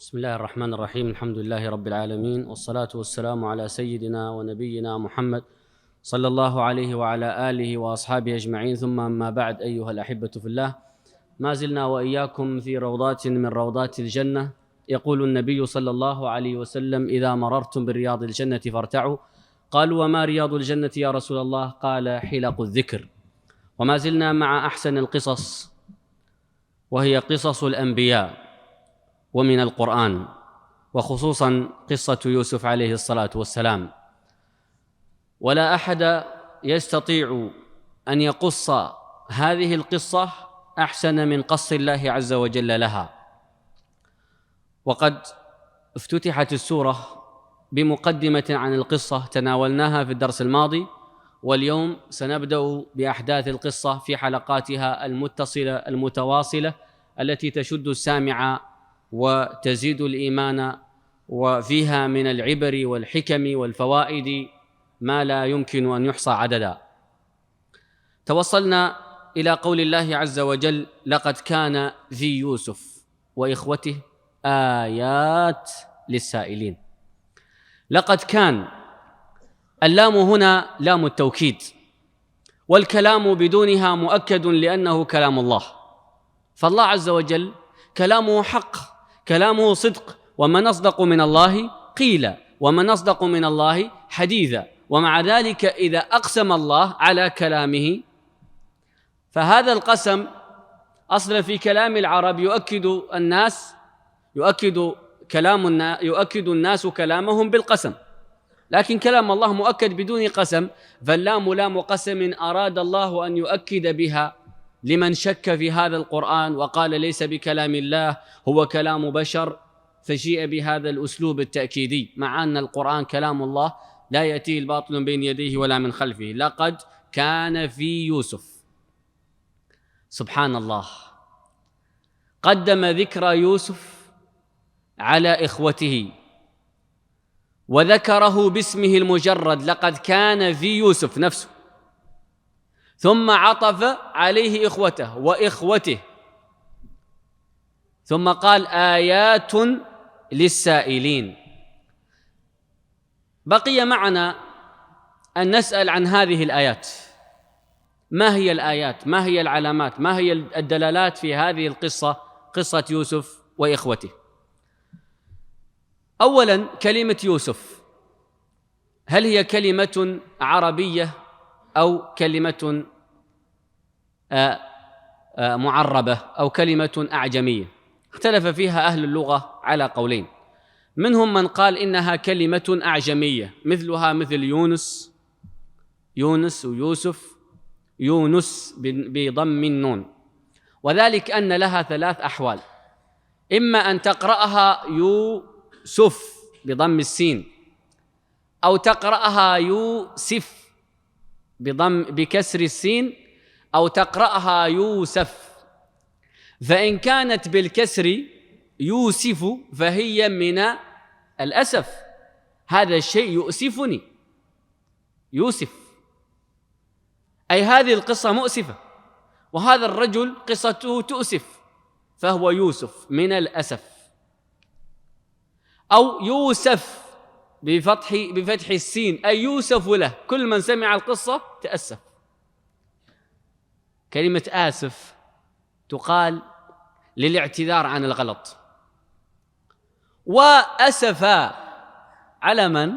بسم الله الرحمن الرحيم. الحمد لله رب العالمين، والصلاة والسلام على سيدنا ونبينا محمد صلى الله عليه وعلى آله وأصحابه أجمعين، ثم أما بعد. أيها الأحبة في الله، ما زلنا وإياكم في روضات من روضات الجنة. يقول النبي صلى الله عليه وسلم: إذا مررتم برياض الجنة فارتعوا. قالوا: وما رياض الجنة يا رسول الله؟ قال: حلق الذكر. وما زلنا مع أحسن القصص، وهي قصص الأنبياء ومن القرآن، وخصوصا قصة يوسف عليه الصلاة والسلام. ولا أحد يستطيع أن يقص هذه القصة أحسن من قص الله عز وجل لها. وقد افتتحت السورة بمقدمة عن القصة تناولناها في الدرس الماضي، واليوم سنبدأ بأحداث القصة في حلقاتها المتصلة المتواصلة التي تشد السامع وتزيد الإيمان، وفيها من العبر والحكم والفوائد ما لا يمكن أن يحصى عددا. توصلنا إلى قول الله عز وجل: لقد كان في يوسف وإخوته آيات للسائلين. لقد كان، اللام هنا لام التوكيد، والكلام بدونها مؤكد لأنه كلام الله، فالله عز وجل كلامه حق، كلامه صدق، ومن أصدق من الله قيلا، ومن أصدق من الله حديثا. ومع ذلك إذا أقسم الله على كلامه، فهذا القسم أصل في كلام العرب يؤكد الناس كلامهم بالقسم، لكن كلام الله مؤكد بدون قسم، فاللام لام قسم أراد الله أن يؤكد بها لمن شك في هذا القرآن وقال ليس بكلام الله، هو كلام بشر، فجيء بهذا الأسلوب التأكيدي، مع أن القرآن كلام الله لا يأتيه الباطل من بين يديه ولا من خلفه. لقد كان في يوسف. سبحان الله، قدم ذكر يوسف على إخوته وذكره باسمه المجرد: لقد كان في يوسف نفسه، ثم عطف عليه إخوته وإخوته، ثم قال: آيات للسائلين. بقي معنا أن نسأل عن هذه الآيات. ما هي الآيات؟ ما هي العلامات؟ ما هي الدلالات في هذه القصة، قصة يوسف وإخوته؟ أولاً، كلمة يوسف، هل هي كلمة عربية أو كلمة معربة أو كلمة أعجمية؟ اختلف فيها أهل اللغة على قولين. منهم من قال إنها كلمة أعجمية، مثلها مثل يونس ويوسف، يونس بضم النون، وذلك أن لها ثلاث أحوال: إما أن تقرأها يوسف بضم السين، أو تقرأها يوسف بكسر السين، أو تقرأها يوسف. فإن كانت بالكسر يوسف فهي من الأسف، هذا الشيء يؤسفني، يوسف، أي هذه القصة مؤسفة، وهذا الرجل قصته تؤسف، فهو يوسف من الأسف. أو يوسف بفتح السين، أي يوسف له، كل من سمع القصة تأسف. كلمة آسف تقال للاعتذار عن الغلط. وأسف على من؟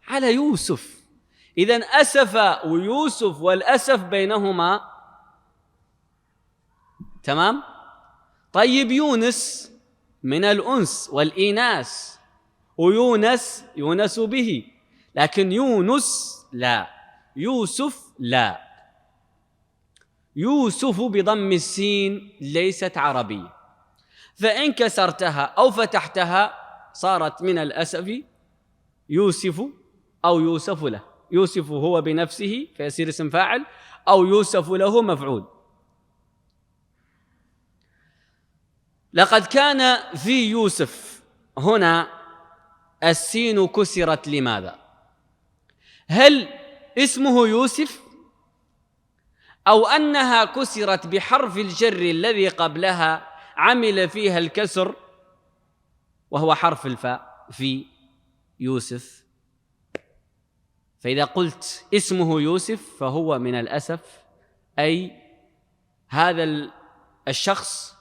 على يوسف. إذن أسف ويوسف، والأسف بينهما تمام. طيب، يونس من الأنس والإيناس، ويونس به، لكن يونس لا، يوسف لا. يوسف بضم السين ليست عربية، فإن كسرتها أو فتحتها صارت من الأسف يوسف أو يوسف له. يوسف هو بنفسه فيصير اسم فاعل، أو يوسف له مفعول. لقد كان في يوسف، هنا السين كسرت لماذا؟ هل اسمه يوسف، أو أنها كسرت بحرف الجر الذي قبلها عمل فيها الكسر وهو حرف الفاء في يوسف. فإذا قلت اسمه يوسف فهو من الأسف، أي هذا الشخص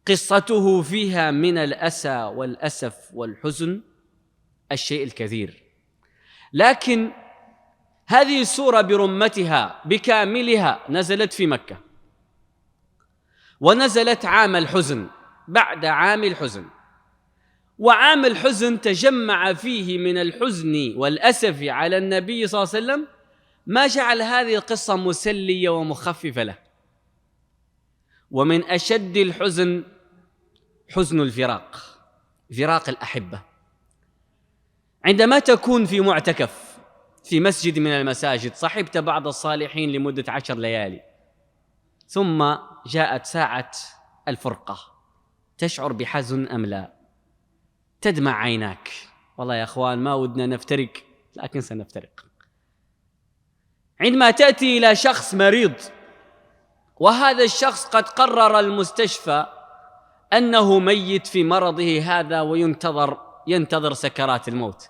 قصته فيها من الأسى والأسف والحزن الشيء الكثير. لكن هذه السورة برمتها بكاملها نزلت في مكة، ونزلت عام الحزن بعد عام الحزن، وعام الحزن تجمع فيه من الحزن والأسف على النبي صلى الله عليه وسلم ما جعل هذه القصة مسلية ومخففة له. ومن أشد الحزن حزن الفراق، فراق الأحبة. عندما تكون في معتكف في مسجد من المساجد، صحبت بعض الصالحين لمدة 10 ليالي، ثم جاءت ساعة الفرقة، تشعر بحزن أم لا؟ تدمع عيناك، والله يا أخوان ما ودنا نفترق لكن سنفترق. عندما تأتي إلى شخص مريض وهذا الشخص قد قرر المستشفى أنه ميت في مرضه هذا وينتظر سكرات الموت،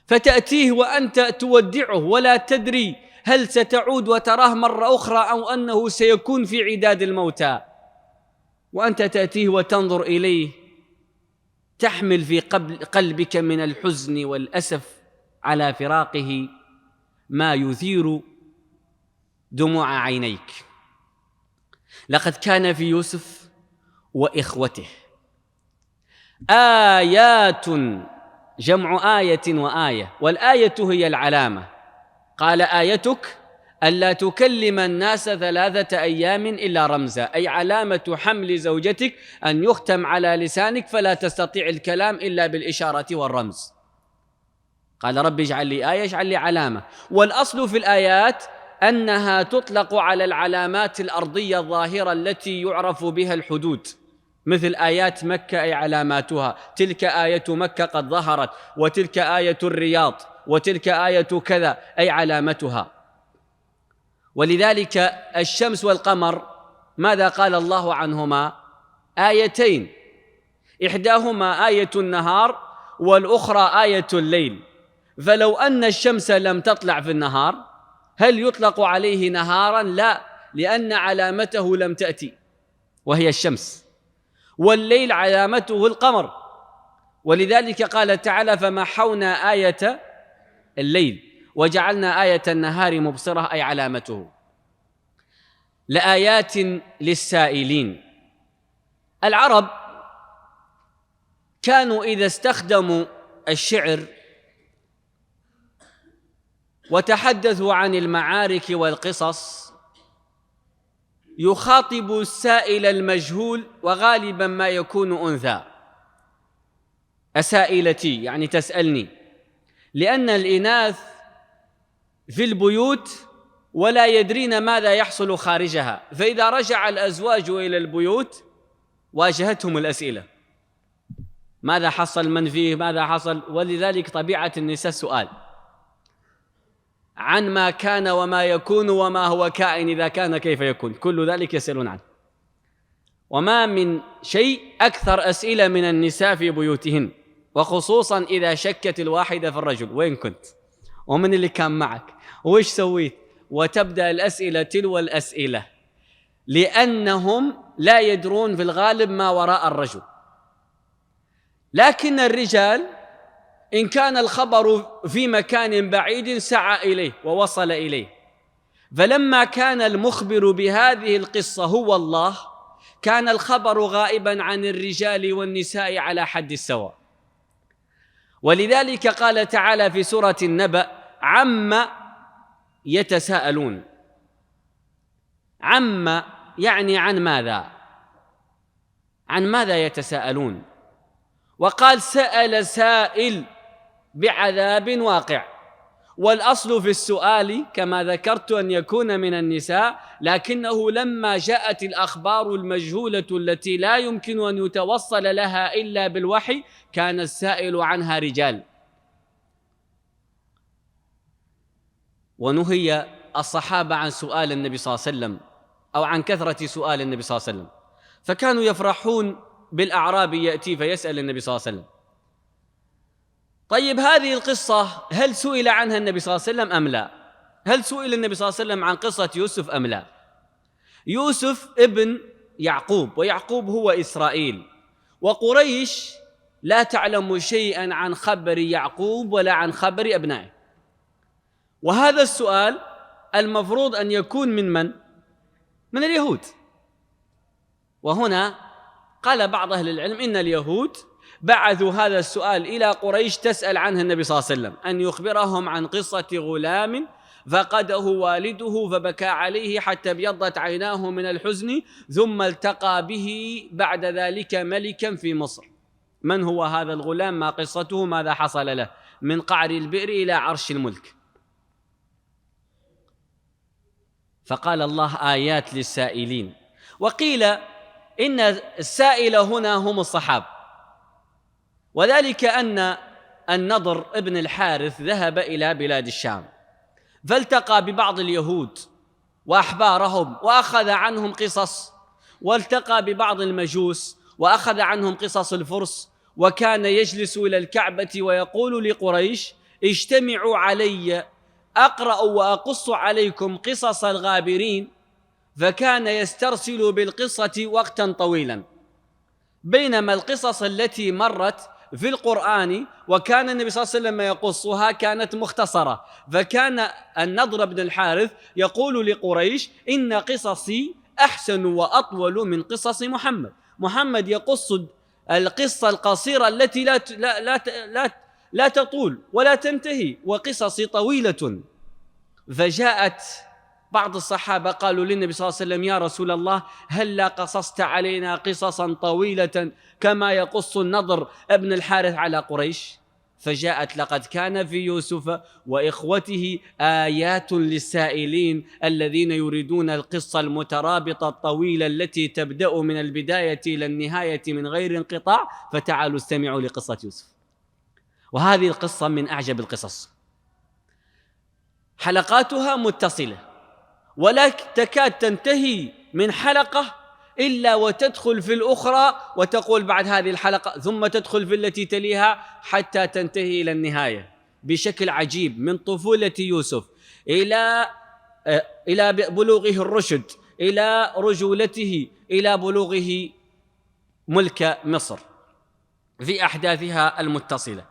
فتأتيه وأنت تودعه ولا تدري هل ستعود وتراه مرة أخرى أو أنه سيكون في عداد الموتى، وأنت تأتيه وتنظر إليه تحمل في قلبك من الحزن والأسف على فراقه ما يثير دموع عينيك. لقد كان في يوسف وإخوته آيات، جمع آية وآية، والآية هي العلامة. قال آيتك ألا تكلم الناس 3 أيام إلا رمزا، أي علامة حمل زوجتك أن يختم على لسانك فلا تستطيع الكلام إلا بالإشارة والرمز. قال رب اجعل لي آية، اجعل لي علامة. والأصل في الآيات أنها تطلق على العلامات الأرضية الظاهرة التي يعرف بها الحدود، مثل آيات مكة أي علاماتها، تلك آية مكة قد ظهرت، وتلك آية الرياض، وتلك آية كذا أي علامتها. ولذلك الشمس والقمر ماذا قال الله عنهما؟ آيتين، إحداهما آية النهار والأخرى آية الليل. فلو أن الشمس لم تطلع في النهار هل يطلق عليه نهارا؟ لا، لأن علامته لم تأتي وهي الشمس، والليل علامته القمر. ولذلك قال تعالى فمحونا آية الليل وجعلنا آية النهار مبصرة أي علامته. لآيات للسائلين. العرب كانوا إذا استخدموا الشعر وتحدثوا عن المعارك والقصص يخاطب السائل المجهول، وغالبا ما يكون أنثى، أسائلتي يعني تسألني، لأن الإناث في البيوت ولا يدرين ماذا يحصل خارجها، فإذا رجع الأزواج إلى البيوت واجهتهم الأسئلة، ماذا حصل، من فيه، ماذا حصل. ولذلك طبيعة النساء السؤال عن ما كان وما يكون وما هو كائن إذا كان كيف يكون، كل ذلك يسألون عنه. وما من شيء أكثر أسئلة من النساء في بيوتهن، وخصوصا إذا شكت الواحدة في الرجل، وين كنت، ومن اللي كان معك، وإيش سويت، وتبدأ الأسئلة تلو الأسئلة، لأنهم لا يدرون في الغالب ما وراء الرجل. لكن الرجال إن كان الخبر في مكان بعيد سعى إليه ووصل إليه. فلما كان المخبر بهذه القصة هو الله، كان الخبر غائبا عن الرجال والنساء على حد السواء. ولذلك قال تعالى في سورة النبأ عما يتساءلون. عما يعني عن ماذا؟ عن ماذا يتساءلون؟ وقال سأل سائل بعذاب واقع. والأصل في السؤال كما ذكرت أن يكون من النساء، لكنه لما جاءت الأخبار المجهولة التي لا يمكن أن يتوصل لها إلا بالوحي كان السائل عنها رجال. ونهي الصحابة عن سؤال النبي صلى الله عليه وسلم أو عن كثرة سؤال النبي صلى الله عليه وسلم، فكانوا يفرحون بالأعرابي يأتي فيسأل النبي صلى الله عليه وسلم. طيب هذه القصة هل سئل عنها النبي صلى الله عليه وسلم أم لا؟ هل سئل النبي صلى الله عليه وسلم عن قصة يوسف أم لا؟ يوسف ابن يعقوب، ويعقوب هو إسرائيل، وقريش لا تعلم شيئا عن خبر يعقوب ولا عن خبر أبنائه. وهذا السؤال المفروض أن يكون من من؟ من اليهود. وهنا قال بعض أهل العلم إن اليهود بعثوا هذا السؤال إلى قريش تسأل عنه النبي صلى الله عليه وسلم، أن يخبرهم عن قصة غلام فقده والده فبكى عليه حتى ابيضت عيناه من الحزن، ثم التقى به بعد ذلك ملكا في مصر. من هو هذا الغلام؟ ما قصته؟ ماذا حصل له من قعر البئر إلى عرش الملك؟ فقال الله آيات للسائلين. وقيل إن السائل هنا هم الصحابة، وذلك أن النضر ابن الحارث ذهب إلى بلاد الشام فالتقى ببعض اليهود وأحبارهم وأخذ عنهم قصص، والتقى ببعض المجوس وأخذ عنهم قصص الفرس، وكان يجلس إلى الكعبة ويقول لقريش: اجتمعوا علي أقرأ وأقص عليكم قصص الغابرين، فكان يسترسل بالقصة وقتا طويلا، بينما القصص التي مرت في القرآن وكان النبي صلى الله عليه وسلم يقصها كانت مختصرة. فكان النضر بن الحارث يقول لقريش: إن قصصي أحسن وأطول من قصص محمد يقص القصة القصيرة التي لا تطول ولا تنتهي، وقصصي طويلة. فجاءت بعض الصحابة قالوا للنبي صلى الله عليه وسلم: يا رسول الله، هل قصصت علينا قصصا طويلة كما يقص النضر ابن الحارث على قريش؟ فجاءت: لقد كان في يوسف وإخوته آيات للسائلين الذين يريدون القصة المترابطة الطويلة التي تبدأ من البداية إلى النهاية من غير انقطاع، فتعالوا استمعوا لقصة يوسف. وهذه القصة من أعجب القصص، حلقاتها متصلة ولا تكاد تنتهي من حلقة إلا وتدخل في الأخرى وتقول بعد هذه الحلقة ثم تدخل في التي تليها حتى تنتهي إلى النهاية بشكل عجيب، من طفولة يوسف إلى بلوغه الرشد، إلى رجولته، إلى بلوغه ملك مصر في أحداثها المتصلة.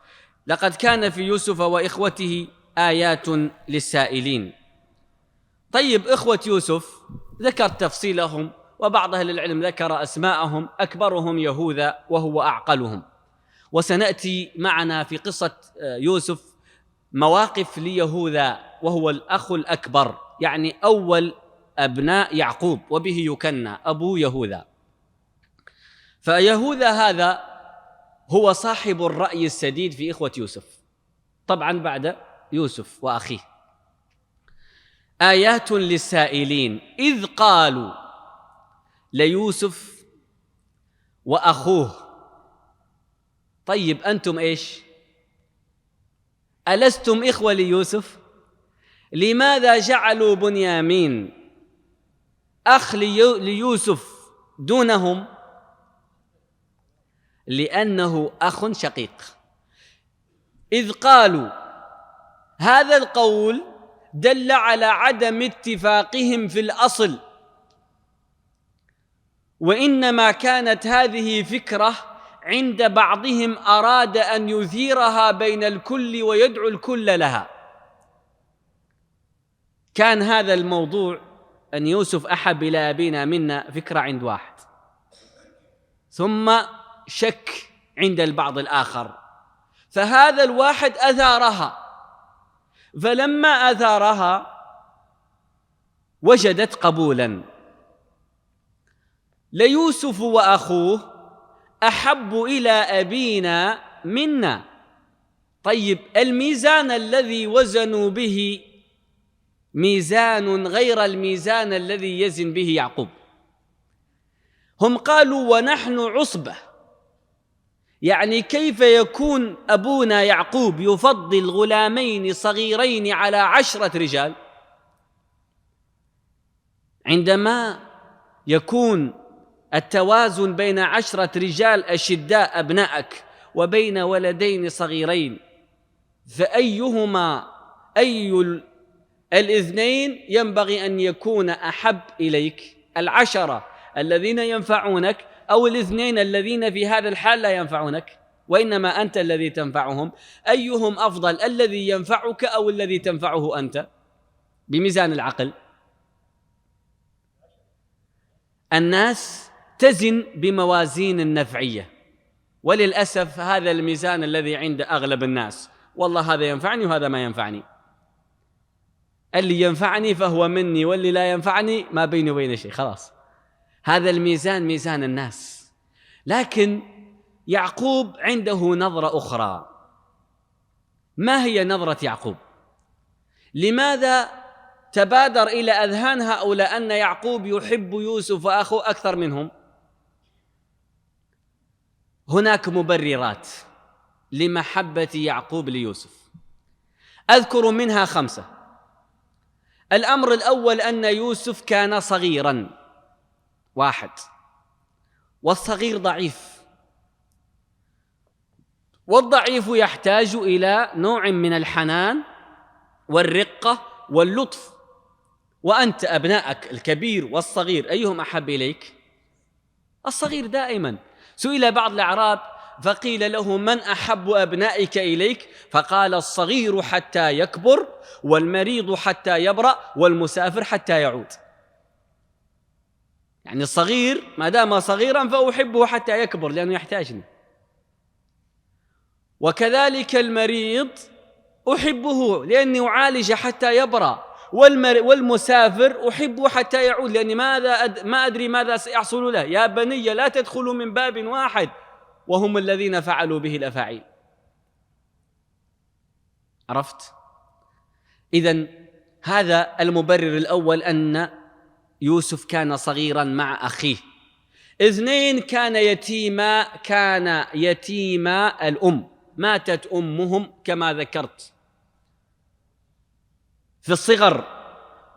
لقد كان في يوسف وإخوته آيات للسائلين. طيب، إخوة يوسف ذكر تفصيلهم، وبعض أهل العلم ذكر أسماءهم، أكبرهم يهوذا وهو أعقلهم. وسنأتي معنا في قصة يوسف مواقف ليهوذا وهو الأخ الأكبر، يعني أول أبناء يعقوب، وبه يكنى أبو يهوذا. فيهوذا هذا هو صاحب الرأي السديد في إخوة يوسف، طبعا بعد يوسف وأخيه. آيات للسائلين إذ قالوا ليوسف وأخوه. طيب أنتم إيش؟ ألستم إخوة ليوسف؟ لماذا جعلوا بنيامين أخ ليوسف دونهم؟ لأنه أخ شقيق. إذ قالوا، هذا القول دل على عدم اتفاقهم في الأصل، وإنما كانت هذه فكرة عند بعضهم أراد أن يثيرها بين الكل ويدعو الكل لها. كان هذا الموضوع أن يوسف أحب إلى أبينا منا فكرة عند واحد، ثم شك عند البعض الآخر، فهذا الواحد أثارها، فلما أثارها وجدت قبولا. ليوسف وأخوه أحب إلى أبينا منا. طيب، الميزان الذي وزنوا به ميزان غير الميزان الذي يزن به يعقوب. هم قالوا ونحن عصبة، يعني كيف يكون أبونا يعقوب يفضل غلامين صغيرين على 10 رجال، عندما يكون التوازن بين 10 رجال أشداء أبنائك وبين ولدين صغيرين، فأيهما الاثنين ينبغي أن يكون أحب إليك؟ 10 الذين ينفعونك أو الاثنين الذين في هذا الحال لا ينفعونك وإنما أنت الذي تنفعهم؟ أيهم أفضل، الذي ينفعك أو الذي تنفعه أنت بميزان العقل؟ الناس تزن بموازين النفعية، وللأسف هذا الميزان الذي عند أغلب الناس، والله هذا ينفعني وهذا ما ينفعني، اللي ينفعني فهو مني واللي لا ينفعني ما بيني وبين شيء، خلاص. هذا الميزان ميزان الناس. لكن يعقوب عنده نظرة أخرى. ما هي نظرة يعقوب؟ لماذا تبادر إلى أذهان هؤلاء أن يعقوب يحب يوسف وأخوه أكثر منهم؟ هناك مبررات لمحبة يعقوب ليوسف، أذكر منها 5. الأمر الأول أن يوسف كان صغيراً، 1، والصغير ضعيف، والضعيف يحتاج إلى نوع من الحنان والرقة واللطف، وأنت أبنائك الكبير والصغير أيهم أحب إليك؟ الصغير دائماً. سئل بعض الأعراب فقيل له: من أحب أبنائك إليك؟ فقال: الصغير حتى يكبر، والمريض حتى يبرأ، والمسافر حتى يعود. يعني الصغير ما دام صغيراً فأحبه حتى يكبر لأنه يحتاجني، وكذلك المريض أحبه لأني أعالج حتى يبرأ، والمسافر أحبه حتى يعود لأني ما أدري ماذا سيحصل له. يا بني لا تدخلوا من باب واحد وهم الذين فعلوا به الأفاعيل. عرفت؟ إذن هذا المبرر الأول، أن يوسف كان صغيراً مع أخيه. 2، كان يتيما الأم، ماتت أمهم كما ذكرت في الصغر،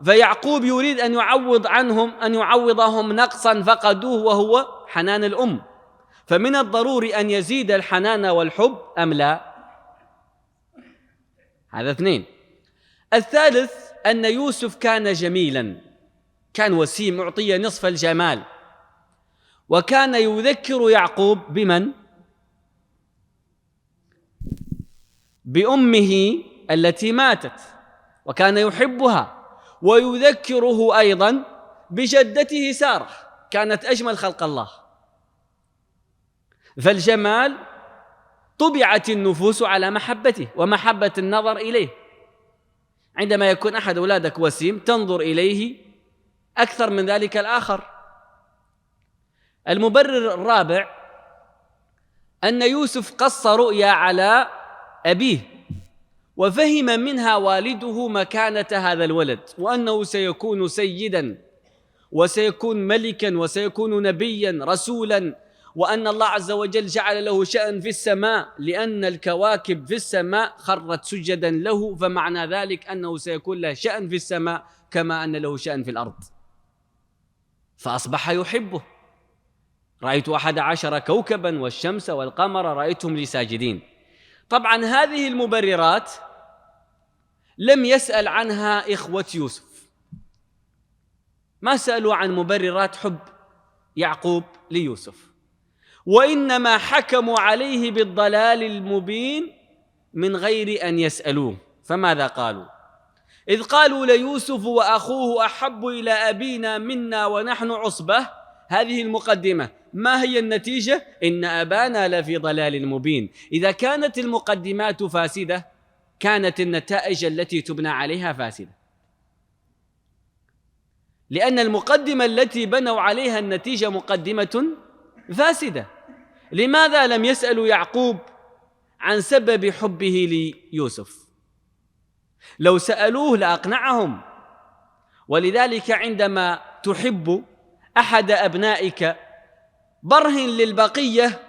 فيعقوب يريد أن يعوضهم نقصاً فقدوه وهو حنان الأم، فمن الضروري أن يزيد الحنان والحب أم لا؟ هذا 2. الثالث أن يوسف كان جميلاً، كان وسيم، أعطي نصف الجمال، وكان يذكر يعقوب بمن؟ بأمه التي ماتت، وكان يحبها، ويذكره أيضاً بجدته سارة، كانت أجمل خلق الله. فالجمال طبعت النفوس على محبته ومحبة النظر إليه. عندما يكون أحد أولادك وسيم تنظر إليه أكثر من ذلك الآخر. المبرر الرابع أن يوسف قص رؤيا على أبيه، وفهم منها والده مكانة هذا الولد، وأنه سيكون سيداً وسيكون ملكاً وسيكون نبياً رسولاً، وأن الله عز وجل جعل له شأن في السماء لأن الكواكب في السماء خرت سجداً له، فمعنى ذلك أنه سيكون له شأن في السماء كما أن له شأن في الأرض، فأصبح يحبه. رأيت 11 كوكباً والشمس والقمر رأيتهم لي ساجدين. طبعاً هذه المبررات لم يسأل عنها إخوة يوسف، ما سألوا عن مبررات حب يعقوب ليوسف، وإنما حكموا عليه بالضلال المبين من غير أن يسألوه. فماذا قالوا؟ إذ قالوا: ليوسف وأخوه أحب إلى أبينا منا ونحن عصبة. هذه المقدمة، ما هي النتيجة؟ إن أبانا لفي ضلال مبين. إذا كانت المقدمات فاسدة كانت النتائج التي تبنى عليها فاسدة، لأن المقدمة التي بنوا عليها النتيجة مقدمة فاسدة. لماذا لم يسألوا يعقوب عن سبب حبه ليوسف؟ لو سألوه لأقنعهم. ولذلك عندما تحب أحد أبنائك برهن للبقية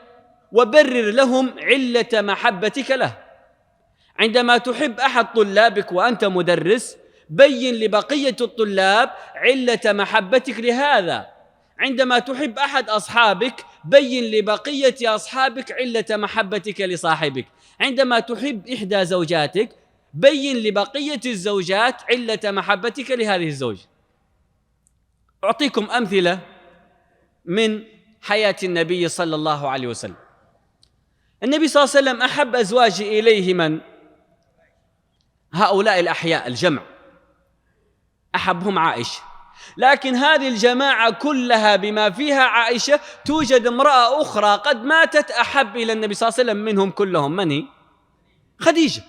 وبرر لهم علة محبتك له. عندما تحب أحد طلابك وأنت مدرس بين لبقية الطلاب علة محبتك لهذا. عندما تحب أحد أصحابك بين لبقية أصحابك علة محبتك لصاحبك. عندما تحب إحدى زوجاتك بين لبقية الزوجات علة محبتك لهذه الزوجة. أعطيكم أمثلة من حياة النبي صلى الله عليه وسلم. النبي صلى الله عليه وسلم أحب أزواجه إليه من؟ هؤلاء الأحياء الجمع، أحبهم عائشة. لكن هذه الجماعة كلها بما فيها عائشة توجد امرأة أخرى قد ماتت أحب إلى النبي صلى الله عليه وسلم منهم كلهم. من هي؟ خديجة.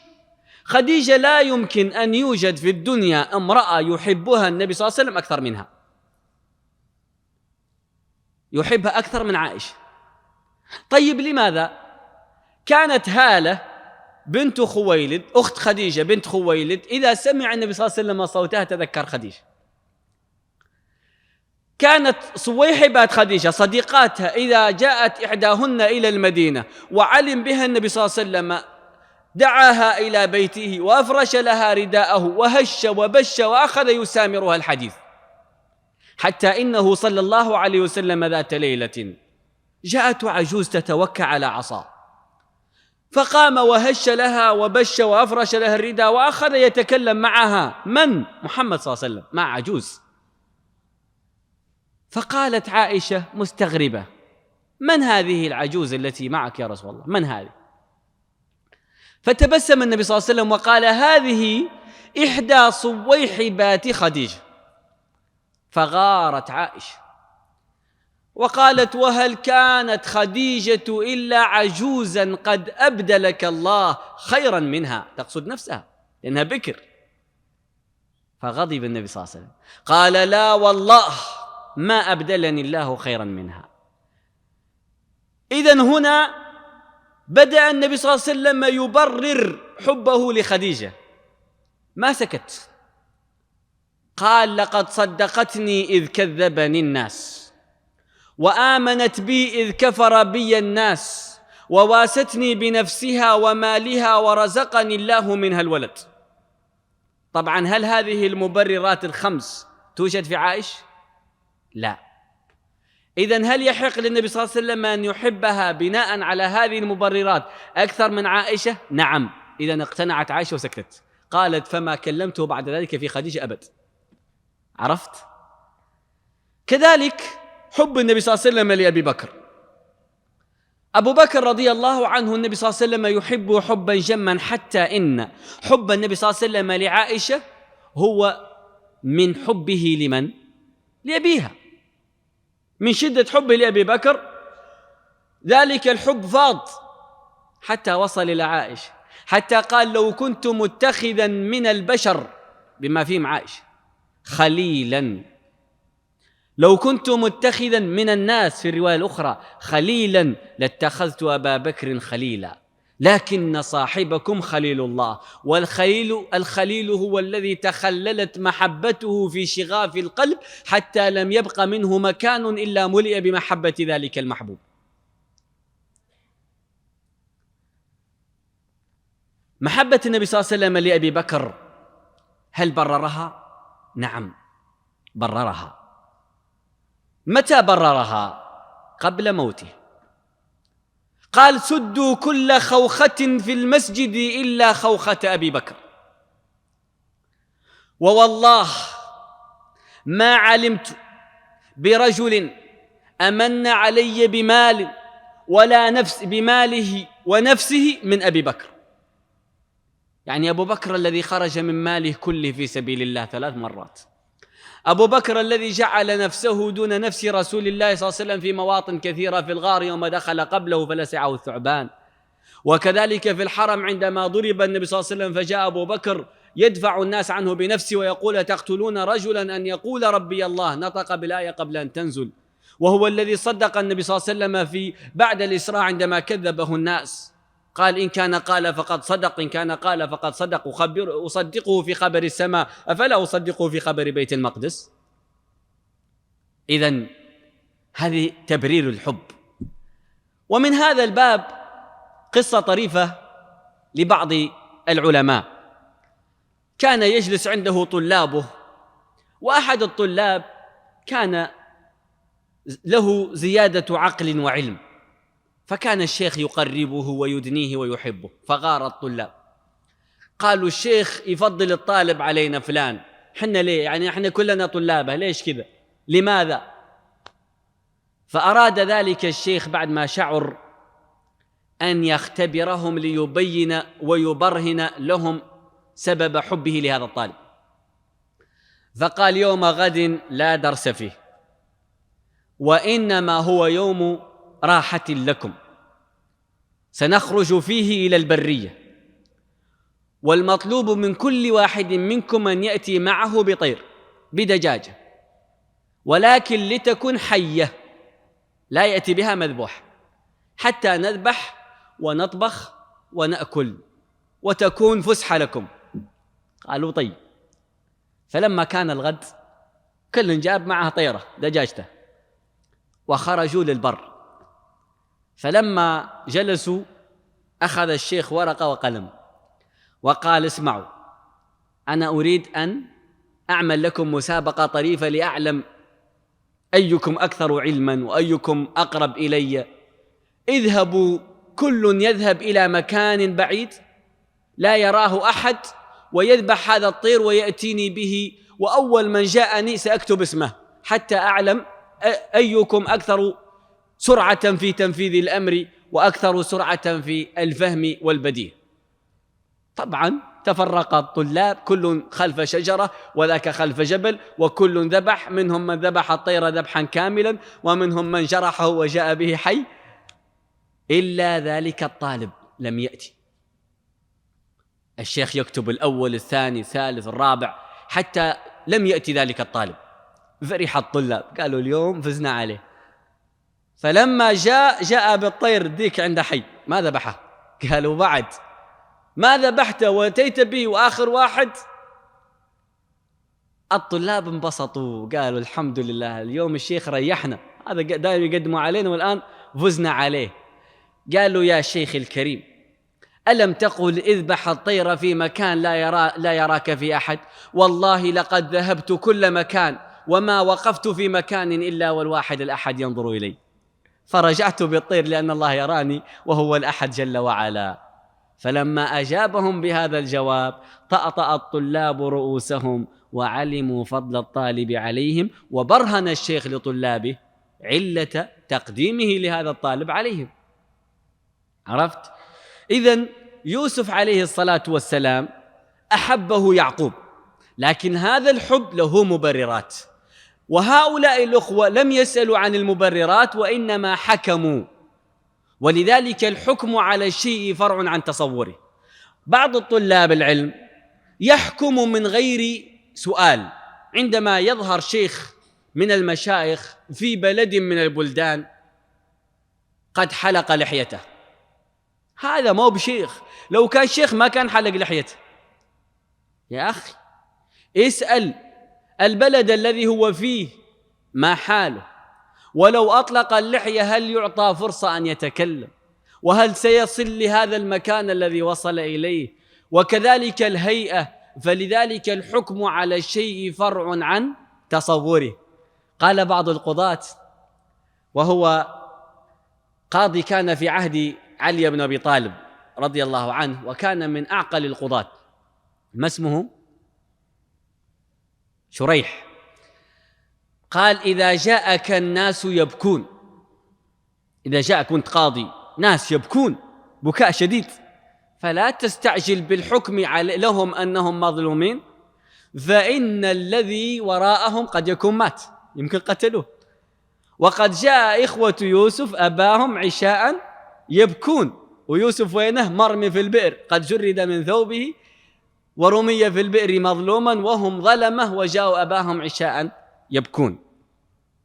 خديجة لا يمكن أن يوجد في الدنيا امرأة يحبها النبي صلى الله عليه وسلم أكثر منها، يحبها أكثر من عائشة. طيب لماذا؟ كانت هالة بنت خويلد أخت خديجة بنت خويلد إذا سمع النبي صلى الله عليه وسلم صوتها تذكر خديجة. كانت صويحبات خديجة صديقاتها إذا جاءت إحداهن إلى المدينة وعلم بها النبي صلى الله عليه وسلم دعاها إلى بيته وأفرش لها رداءه وهش وبش وأخذ يسامرها الحديث، حتى إنه صلى الله عليه وسلم ذات ليلة جاءت عجوز تتوكى على عصا، فقام وهش لها وبش وأفرش لها الرداء وأخذ يتكلم معها. من؟ محمد صلى الله عليه وسلم مع عجوز. فقالت عائشة مستغربة: من هذه العجوز التي معك يا رسول الله؟ من هذه؟ فتبسم النبي صلى الله عليه وسلم وقال: هذه إحدى صويحبات خديجة. فغارت عائشة وقالت: وهل كانت خديجة إلا عجوزا قد أبدلك الله خيرا منها؟ تقصد نفسها لأنها بكر. فغضب النبي صلى الله عليه وسلم قال: لا والله ما أبدلني الله خيرا منها. إذن هنا بدأ النبي صلى الله عليه وسلم يبرر حبه لخديجة، ما سكت، قال: لقد صدقتني إذ كذبني الناس، وآمنت بي إذ كفر بي الناس، وواستني بنفسها ومالها، ورزقني الله منها الولد. طبعا هل هذه المبررات الخمس توجد في عائشة؟ لا. إذن هل يحق للنبي صلى الله عليه وسلم أن يحبها بناء على هذه المبررات أكثر من عائشة؟ نعم. إذن اقتنعت عائشة وسكتت. قالت: فما كلمته بعد ذلك في خديجة أبد. عرفت؟ كذلك حب النبي صلى الله عليه وسلم لأبي بكر. أبو بكر رضي الله عنه النبي صلى الله عليه وسلم يحبه حبا جما، حتى إن حب النبي صلى الله عليه وسلم لعائشة هو من حبه لمن؟ لأبيها. من شدة حبه لأبي بكر ذلك الحب فاض حتى وصل إلى عائشة، حتى قال: لو كنت متخذا من البشر، بما فيهم عائشة، خليلا، لو كنت متخذا من الناس في الرواية الأخرى خليلا لاتخذت أبا بكر خليلا، لكن صاحبكم خليل الله، والخليل هو الذي تخللت محبته في شغاف القلب حتى لم يبق منه مكان إلا ملئ بمحبة ذلك المحبوب. محبة النبي صلى الله عليه وسلم لأبي بكر هل بررها؟ نعم بررها. متى بررها؟ قبل موته. قال: سدوا كل خوخة في المسجد إلا خوخة أبي بكر، ووالله ما علمت برجل أمن علي بمال ولا نفس بماله ونفسه من أبي بكر. يعني أبو بكر الذي خرج من ماله كله في سبيل الله 3 مرات، أبو بكر الذي جعل نفسه دون نفس رسول الله صلى الله عليه وسلم في مواطن كثيرة، في الغار يوم دخل قبله فلسعه الثعبان، وكذلك في الحرم عندما ضرب النبي صلى الله عليه وسلم فجاء أبو بكر يدفع الناس عنه بنفسه ويقول: تقتلون رجلا أن يقول ربي الله، نطق بالآية قبل أن تنزل، وهو الذي صدق النبي صلى الله عليه وسلم في بعد الإسراء عندما كذبه الناس، قال: إن كان قال فقد صدق، إن كان قال فقد صدق، أصدقه في خبر السماء أفلا أصدقه في خبر بيت المقدس؟ إذن هذه تبرير الحب. ومن هذا الباب قصة طريفة لبعض العلماء، كان يجلس عنده طلابه، وأحد الطلاب كان له زيادة عقل وعلم، فكان الشيخ يقربه ويدنيه ويحبه، فغار الطلاب، قالوا الشيخ يفضل الطالب علينا فلان، حنا ليه؟ يعني احنا كلنا طلابه، ليش كذا؟ لماذا؟ فأراد ذلك الشيخ بعد ما شعر أن يختبرهم ليبين ويبرهن لهم سبب حبه لهذا الطالب، فقال: يوم غد لا درس فيه، وإنما هو يوم راحة لكم، سنخرج فيه إلى البرية، والمطلوب من كل واحد منكم أن يأتي معه بطير بدجاجة، ولكن لتكن حية، لا يأتي بها مذبوح، حتى نذبح ونطبخ ونأكل وتكون فسحة لكم. قالوا طيب. فلما كان الغد كل جاب معه طيرة دجاجته وخرجوا للبر، فلما جلسوا أخذ الشيخ ورقة وقلم وقال: اسمعوا، أنا أريد أن أعمل لكم مسابقة طريفة لأعلم أيكم أكثر علما وأيكم أقرب إلي. اذهبوا، كل يذهب إلى مكان بعيد لا يراه أحد ويذبح هذا الطير ويأتيني به، وأول من جاءني سأكتب اسمه حتى أعلم أيكم أكثر سرعة في تنفيذ الأمر وأكثر سرعة في الفهم والبديهة. طبعا تفرق الطلاب، كل خلف شجرة وذاك خلف جبل، وكل ذبح، منهم من ذبح الطير ذبحا كاملا، ومنهم من جرحه وجاء به حي، إلا ذلك الطالب لم يأتي. الشيخ يكتب الأول الثاني الثالث الرابع حتى لم يأتي ذلك الطالب. فرح الطلاب، قالوا اليوم فزنا عليه. فلما جاء بالطير ديك عند حي، ما ذبحه. قالوا بعد ما ذبحته واتيت به وآخر واحد. الطلاب انبسطوا، قالوا الحمد لله اليوم الشيخ ريحنا، هذا دائما يقدموا علينا والآن فزنا عليه. قالوا: يا شيخ الكريم، ألم تقل اذبح الطير في مكان لا يراك في أحد؟ والله لقد ذهبت كل مكان وما وقفت في مكان إلا والواحد الأحد ينظر إلي، فرجعت بالطير لأن الله يراني وهو الأحد جل وعلا. فلما أجابهم بهذا الجواب طأطأ الطلاب رؤوسهم وعلموا فضل الطالب عليهم، وبرهن الشيخ لطلابه علة تقديمه لهذا الطالب عليهم. عرفت؟ إذن يوسف عليه الصلاة والسلام أحبه يعقوب، لكن هذا الحب له مبررات، وهؤلاء الأخوة لم يسألوا عن المبررات وإنما حكموا، ولذلك الحكم على الشيء فرع عن تصوره. بعض الطلاب العلم يحكم من غير سؤال. عندما يظهر شيخ من المشايخ في بلد من البلدان قد حلق لحيته، هذا ما هو بشيخ، لو كان شيخ ما كان حلق لحيته. يا أخي اسأل البلد الذي هو فيه ما حاله، ولو أطلق اللحية هل يعطى فرصة أن يتكلم؟ وهل سيصل لهذا المكان الذي وصل إليه؟ وكذلك الهيئة. فلذلك الحكم على الشيء فرع عن تصوره. قال بعض القضاة، وهو قاضي كان في عهد علي بن أبي طالب رضي الله عنه، وكان من أعقل القضاة، ما اسمه؟ شريح. قال: إذا جاءك الناس يبكون، إذا جاءك كنت قاضي ناس يبكون بكاء شديد، فلا تستعجل بالحكم لهم أنهم مظلومين، فإن الذي وراءهم قد يكون مات، يمكن قتلوه. وقد جاء إخوة يوسف أباهم عشاء يبكون، ويوسف وينه؟ مرمي في البئر، قد جرد من ثوبه ورمي في البئر مظلوما وهم ظلمه، وجاءوا أباهم عشاء يبكون.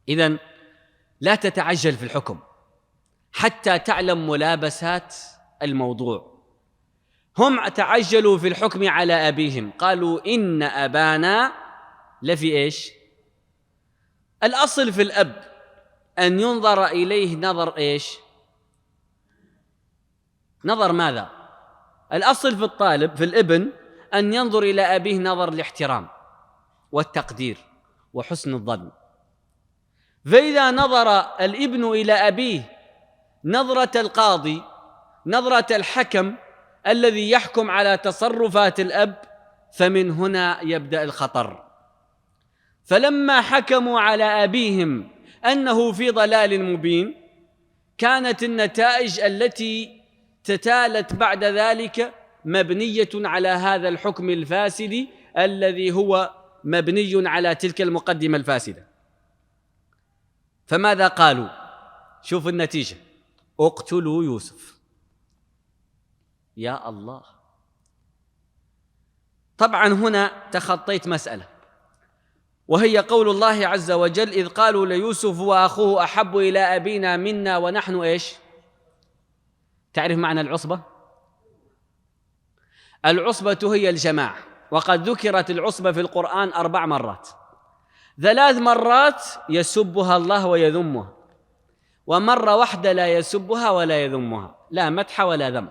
إذن لا تتعجل في الحكم حتى تعلم ملابسات الموضوع. هم تعجلوا في الحكم على أبيهم، قالوا إن أبانا لفي إيش؟ الأصل في الأب أن ينظر إليه نظر إيش؟ نظر ماذا؟ الأصل في الطالب في الابن أن ينظر إلى أبيه نظر الاحترام والتقدير وحسن الظن. فإذا نظر الابن إلى أبيه نظرة القاضي، نظرة الحكم الذي يحكم على تصرفات الأب، فمن هنا يبدأ الخطر. فلما حكموا على أبيهم أنه في ضلال مبين، كانت النتائج التي تتالت بعد ذلك مبنية على هذا الحكم الفاسد الذي هو مبني على تلك المقدمة الفاسدة. فماذا قالوا؟ شوف النتيجة: اقتلوا يوسف. يا الله! طبعا هنا تخطيت مسألة، وهي قول الله عز وجل: إذ قالوا ليوسف وأخوه أحب إلى أبينا منا ونحن إيش؟ تعرف معنى العصبة؟ العصبة هي الجماعة، وقد ذكرت العصبة في القرآن 4 مرات. 3 مرات يسبها الله ويذمها، ومرة واحدة لا يسبها ولا يذمها، لا مدح ولا ذم.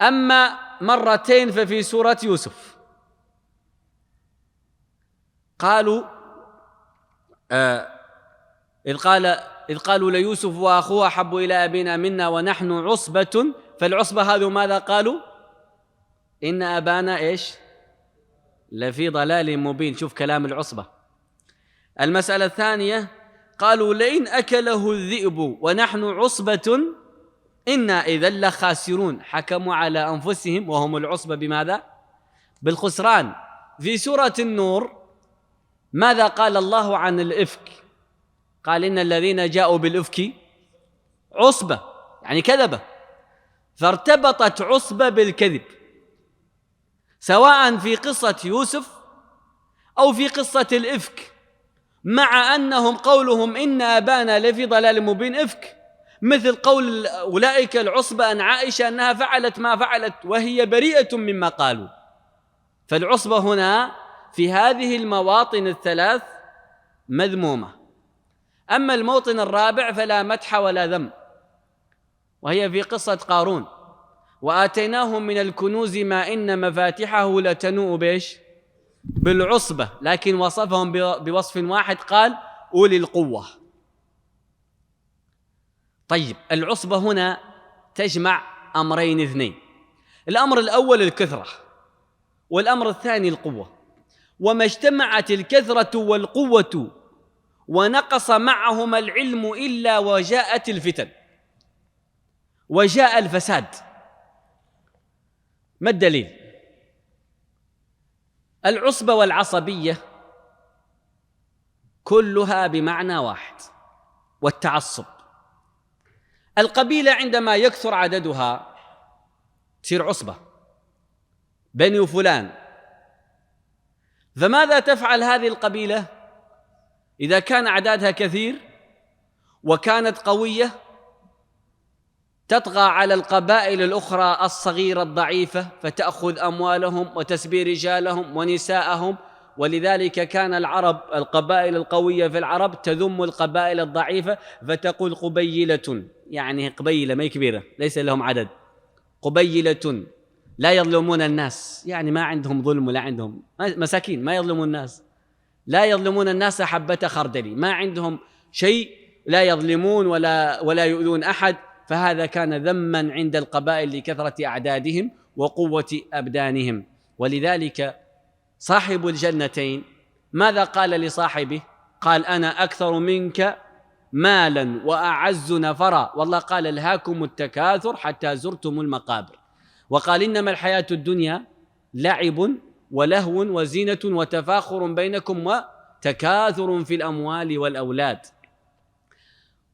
أما مرتين ففي سورة يوسف قالوا إذ قالوا ليوسف وأخوه أحب إلى أبينا منا ونحن عصبة، فالعصبة هذو ماذا قالوا؟ إن أبانا إيش؟ لفي ضلال مبين. شوف كلام العصبة. المسألة الثانية قالوا لئن أكله الذئب ونحن عصبة إنا إذا لخاسرون. حكموا على أنفسهم وهم العصبة بماذا؟ بالخسران. في سورة النور ماذا قال الله عن الإفك؟ قال إن الذين جاءوا بالإفك عصبة، يعني كذبة. فارتبطت عصبة بالكذب، سواء في قصة يوسف أو في قصة الإفك، مع أنهم قولهم إن أبانا لفي ضلال مبين إفك، مثل قول أولئك العصبة عن عائشة أنها فعلت ما فعلت وهي بريئة مما قالوا. فالعصبة هنا في هذه المواطن الثلاث مذمومة. أما الموطن الرابع فلا مدح ولا ذم، وهي في قصة قارون: وآتيناهم من الكنوز ما إن مفاتحه لتنوء بإيش؟ بالعصبة، لكن وصفهم بوصف واحد، قال أولي القوة. طيب، العصبة هنا تجمع أمرين اثنين: الأمر الأول الكثرة، والأمر الثاني القوة. وما اجتمعت الكثرة والقوة ونقص معهما العلم إلا وجاءت الفتن وجاء الفساد. ما الدليل؟ العصبة والعصبية كلها بمعنى واحد، والتعصب. القبيلة عندما يكثر عددها تصير عصبة، بني فلان. فماذا تفعل هذه القبيلة إذا كان أعدادها كثير وكانت قوية؟ تطغى على القبائل الأخرى الصغيرة الضعيفة، فتأخذ أموالهم وتسبي رجالهم ونساءهم. ولذلك كان القبائل القوية في العرب تذم القبائل الضعيفة، فتقول قبيلة، يعني قبيلة ما كبيرة، ليس لهم عدد، قبيلة لا يظلمون الناس، يعني ما عندهم ظلم ولا عندهم مساكين، ما يظلمون الناس، لا يظلمون الناس حبة خردل، ما عندهم شيء، لا يظلمون ولا يؤذون أحد. فهذا كان ذما عند القبائل لكثرة أعدادهم وقوة أبدانهم. ولذلك صاحب الجنتين ماذا قال لصاحبه؟ قال أنا أكثر منك مالا وأعز نفرا. والله قال ألهاكم التكاثر حتى زرتم المقابر. وقال إنما الحياة الدنيا لعب ولهو وزينة وتفاخر بينكم وتكاثر في الأموال والأولاد.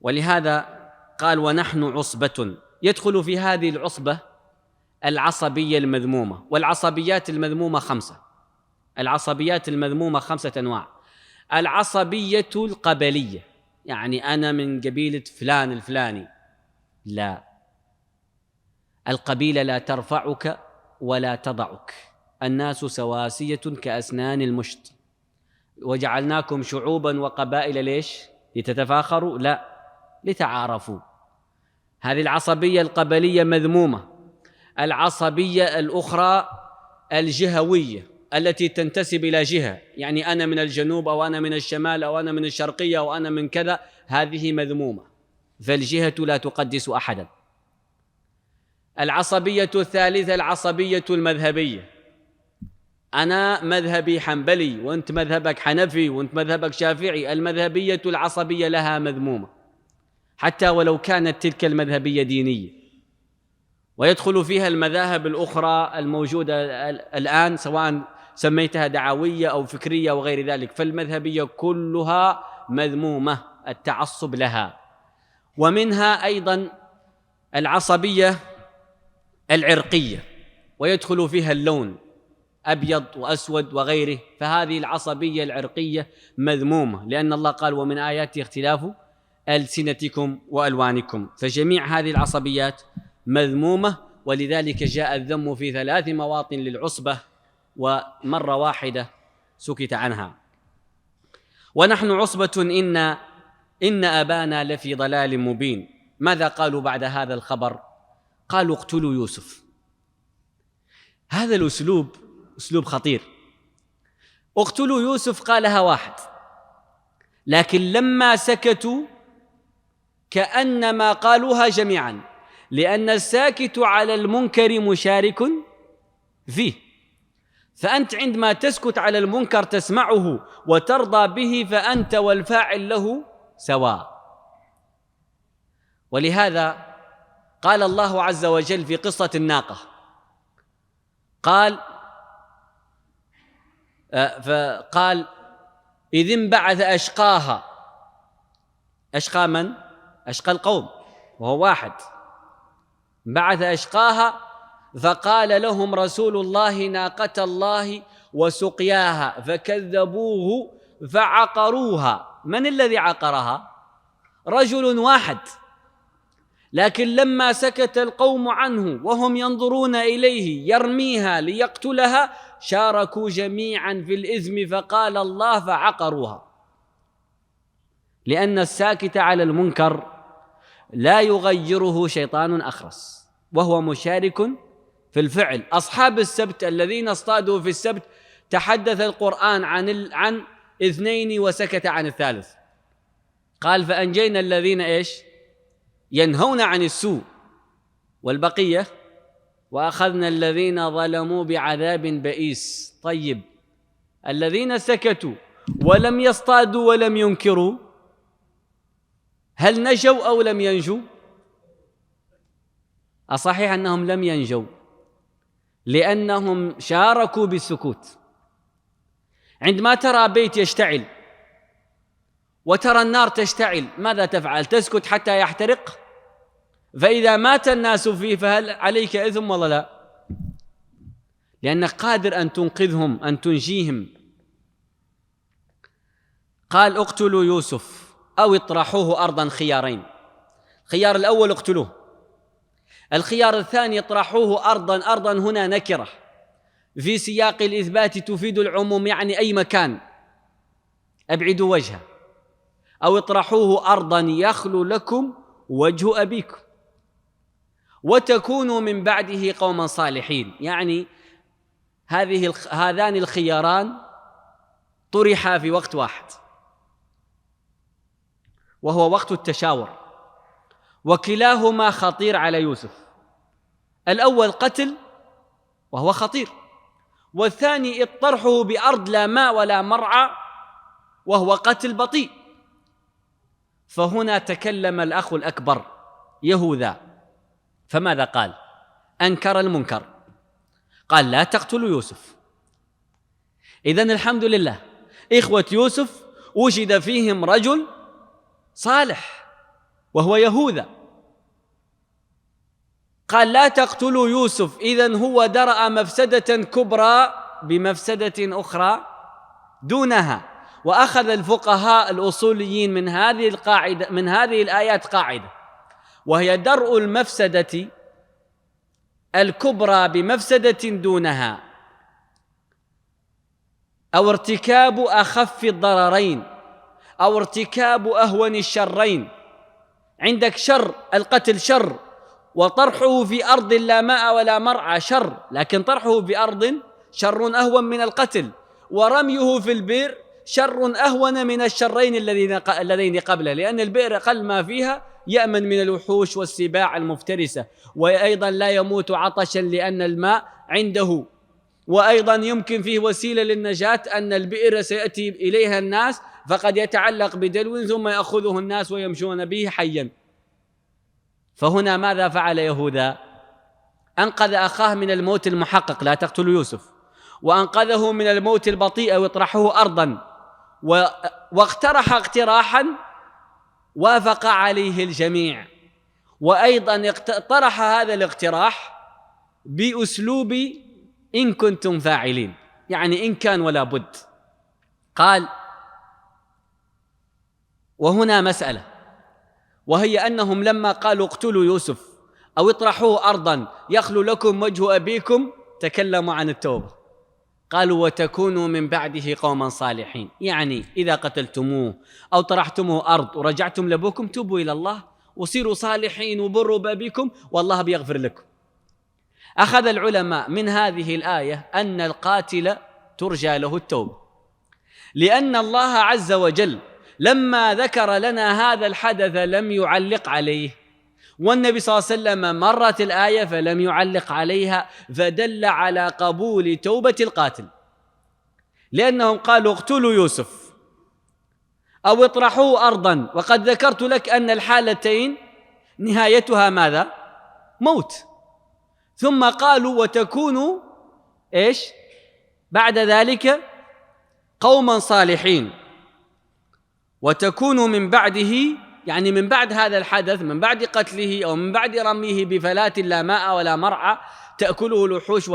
ولهذا قال ونحن عصبة. يدخل في هذه العصبة العصبية المذمومة. والعصبيات المذمومة 5. العصبيات المذمومة 5 أنواع. العصبية القبلية، يعني أنا من قبيلة فلان الفلاني. لا، القبيلة لا ترفعك ولا تضعك، الناس سواسية كأسنان المشط، وجعلناكم شعوبا وقبائل ليش؟ لتتفاخروا؟ لا، لتعارفوا. هذه العصبية القبلية مذمومة. العصبية الأخرى الجهوية، التي تنتسب إلى جهة، يعني أنا من الجنوب أو أنا من الشمال أو أنا من الشرقية أو أنا من كذا، هذه مذمومة، فالجهة لا تقدس أحدا. العصبية الثالثة العصبية المذهبية، أنا مذهبي حنبلي وأنت مذهبك حنفي وأنت مذهبك شافعي، المذهبية العصبية لها مذمومة حتى ولو كانت تلك المذهبية دينية، ويدخل فيها المذاهب الأخرى الموجودة الآن سواء سميتها دعوية أو فكرية وغير ذلك، فالمذهبية كلها مذمومة التعصب لها. ومنها أيضا العصبية العرقية، ويدخل فيها اللون أبيض وأسود وغيره، فهذه العصبية العرقية مذمومة، لأن الله قال ومن آياته اختلاف ألسنتكم وألوانكم، فجميع هذه العصبيات مذمومة، ولذلك جاء الذم في 3 مواطن للعصبة ومرة واحدة سكت عنها. ونحن عصبة إن أبانا لفي ضلال مبين. ماذا قالوا بعد هذا الخبر؟ قالوا اقتلوا يوسف. هذا الأسلوب أسلوب خطير. اقتلوا يوسف قالها واحد، لكن لما سكتوا كأنما قالوها جميعا، لأن الساكت على المنكر مشارك فيه، فأنت عندما تسكت على المنكر تسمعه وترضى به، فأنت والفاعل له سواء. ولهذا قال الله عز وجل في قصة الناقة، فقال إذ انبعث أشقاها. أشقى من؟ أشقى القوم، وهو واحد. بعث أشقاها فقال لهم رسول الله ناقة الله وسقياها فكذبوه فعقروها. من الذي عقرها؟ رجل واحد، لكن لما سكت القوم عنه وهم ينظرون إليه يرميها ليقتلها شاركوا جميعا في الإثم، فقال الله فعقروها. لأن الساكت على المنكر لا يغيره شيطان أخرس، وهو مشارك في الفعل. أصحاب السبت الذين اصطادوا في السبت تحدث القرآن عن 2 وسكت عن الثالث. قال فأنجينا الذين ينهون عن السوء والبقية وأخذنا الذين ظلموا بعذاب بئيس. طيب، الذين سكتوا ولم يصطادوا ولم ينكروا هل نجوا أو لم ينجوا؟ الصحيح أنهم لم ينجوا، لأنهم شاركوا بالسكوت. عندما ترى بيت يشتعل وترى النار تشتعل ماذا تفعل؟ تسكت حتى يحترق؟ فإذا مات الناس فيه فهل عليك إثم ولا لا؟ لأنك قادر أن تنقذهم، أن تنجيهم. قال اقتلوا يوسف أو اطرحوه أرضا خيارين. الخيار الأول اقتلوه، الخيار الثاني اطرحوه أرضا. أرضا هنا نكرة في سياق الإثبات تفيد العموم، يعني أي مكان، أبعدوا وجهه. أو اطرحوه أرضا يخلو لكم وجه أبيكم وتكونوا من بعده قوما صالحين. يعني هذان الخياران طرحا في وقت واحد، وهو وقت التشاور، وكلاهما خطير على يوسف. الأول قتل وهو خطير، والثاني اطرحه بأرض لا ماء ولا مرعى وهو قتل بطيء. فهنا تكلم الأخ الأكبر يهوذا، فماذا قال؟ أنكر المنكر، قال لا تقتلوا يوسف. إذن الحمد لله إخوة يوسف وجد فيهم رجل صالح وهو يهوذا، قال لا تقتلوا يوسف. إذن هو درأ مفسدة كبرى بمفسدة أخرى دونها. وأخذ الفقهاء الأصوليين من هذه القاعدة، من هذه الآيات، قاعدة، وهي درء المفسدة الكبرى بمفسدة دونها، أو ارتكاب أخف الضررين، أو ارتكاب أهون الشرين. عندك شر، القتل شر، وطرحه في أرض لا ماء ولا مرعى شر، لكن طرحه في أرض شر أهون من القتل، ورميه في البئر شر أهون من الشرين اللذين قبله، لأن البئر أقل ما فيها يأمن من الوحوش والسباع المفترسة، وأيضا لا يموت عطشا لأن الماء عنده، وأيضا يمكن فيه وسيلة للنجاة أن البئر سيأتي إليها الناس فقد يتعلق بدلو ثم يأخذه الناس ويمشون به حيا. فهنا ماذا فعل يهوذا؟ أنقذ أخاه من الموت المحقق، لا تقتلوا يوسف، وأنقذه من الموت البطيء واطرحوه أرضا، واقترح اقتراحا وافق عليه الجميع، وأيضا طرح هذا الاقتراح بأسلوب إن كنتم فاعلين، يعني إن كان ولا بد. قال: وهنا مسألة، وهي أنهم لما قالوا اقتلوا يوسف أو اطرحوه أرضا يخلو لكم وجه أبيكم تكلموا عن التوبة، قالوا وتكونوا من بعده قوما صالحين، يعني إذا قتلتموه أو طرحتموه أرض ورجعتم لأبوكم توبوا إلى الله وصيروا صالحين وبروا بأبيكم والله بيغفر لكم. أخذ العلماء من هذه الآية أن القاتل ترجى له التوبة، لأن الله عز وجل لما ذكر لنا هذا الحدث لم يعلق عليه، والنبي صلى الله عليه وسلم مرت الآية فلم يعلق عليها، فدل على قبول توبة القاتل، لأنهم قالوا اقتلوا يوسف أو اطرحوه أرضا، وقد ذكرت لك أن الحالتين نهايتها ماذا؟ موت. ثم قالوا وتكونوا إيش بعد ذلك؟ قوما صالحين، وتكونوا من بعده، يعني من بعد هذا الحدث، من بعد قتله أو من بعد رميه بفلاة لا ماء ولا مرعى تأكله الوحوش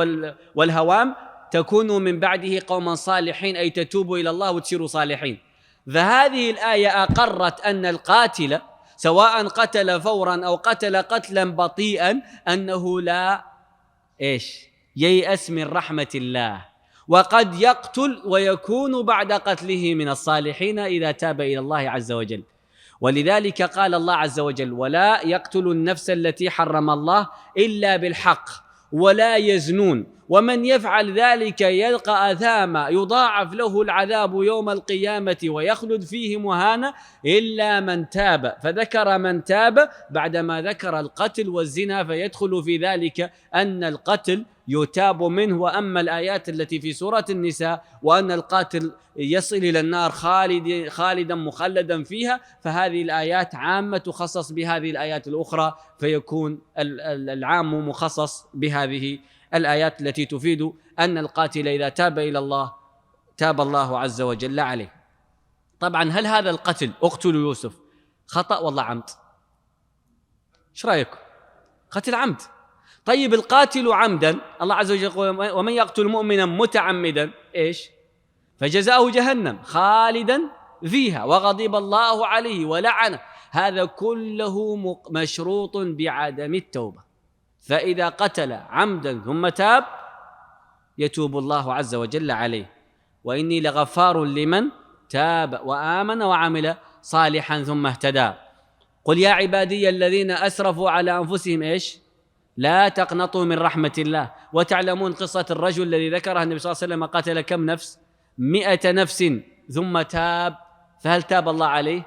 والهوام، تكونوا من بعده قوما صالحين، أي تتوبوا إلى الله وتصيروا صالحين. فهذه الآية أقرت أن القاتل سواء قتل فورا أو قتل قتلا بطيئا أنه لا ييأس من رحمة الله، وقد يقتل ويكون بعد قتله من الصالحين إذا تاب إلى الله عز وجل. ولذلك قال الله عز وجل: ولا يقتل النفس التي حرم الله إلا بالحق ولا يزنون ومن يفعل ذلك يلقى أثاما يضاعف له العذاب يوم القيامة ويخلد فيه مهانا إلا من تاب. فذكر من تاب بعدما ذكر القتل والزنا، فيدخل في ذلك أن القتل يتاب منه. وأما الآيات التي في سورة النساء وأن القاتل يصل إلى النار خالدا مخلدا فيها، فهذه الآيات عامة تخصص بهذه الآيات الأخرى، فيكون العام مخصص بهذه الآيات التي تفيد أن القاتل إذا تاب إلى الله تاب الله عز وجل عليه. طبعا هل هذا القتل اقتلوا يوسف خطأ والله عمد؟ ايش رأيكم؟ قتل عمد. طيب القاتل عمدا الله عز وجل يقول: ومن يقتل مؤمنا متعمدا فجزاؤه جهنم خالدا فيها وغضب الله عليه ولعنه. هذا كله مشروط بعدم التوبة، فإذا قتل عمدا ثم تاب يتوب الله عز وجل عليه. وإني لغفار لمن تاب وآمن وعمل صالحا ثم اهتدى. قل يا عبادي الذين أسرفوا على أنفسهم لا تقنطوا من رحمة الله. وتعلمون قصة الرجل الذي ذكرها النبي صلى الله عليه وسلم، قتل كم نفس؟ 100 نفس ثم تاب، فهل تاب الله عليه؟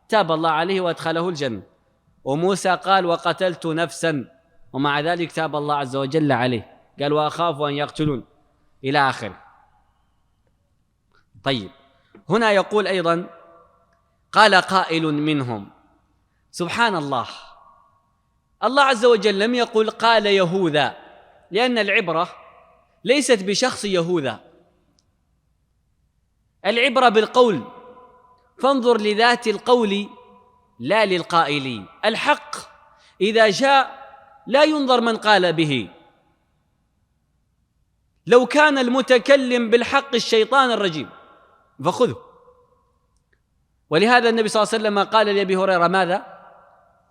تاب الله عليه وأدخله الجنة. وموسى قال: وقتلت نفسا، ومع ذلك تاب الله عز وجل عليه، قال: وأخاف أن يقتلون، إلى آخره. طيب هنا يقول أيضا: قال قائل منهم. سبحان الله، الله عز وجل لم يقل قال يهوذا، لأن العبرة ليست بشخص يهوذا، العبرة بالقول، فانظر لذات القول لا للقائلين. الحق إذا جاء لا ينظر من قال به. لو كان المتكلم بالحق الشيطان الرجيم فخذه. ولهذا النبي صلى الله عليه وسلم قال لأبي هريرة: ماذا؟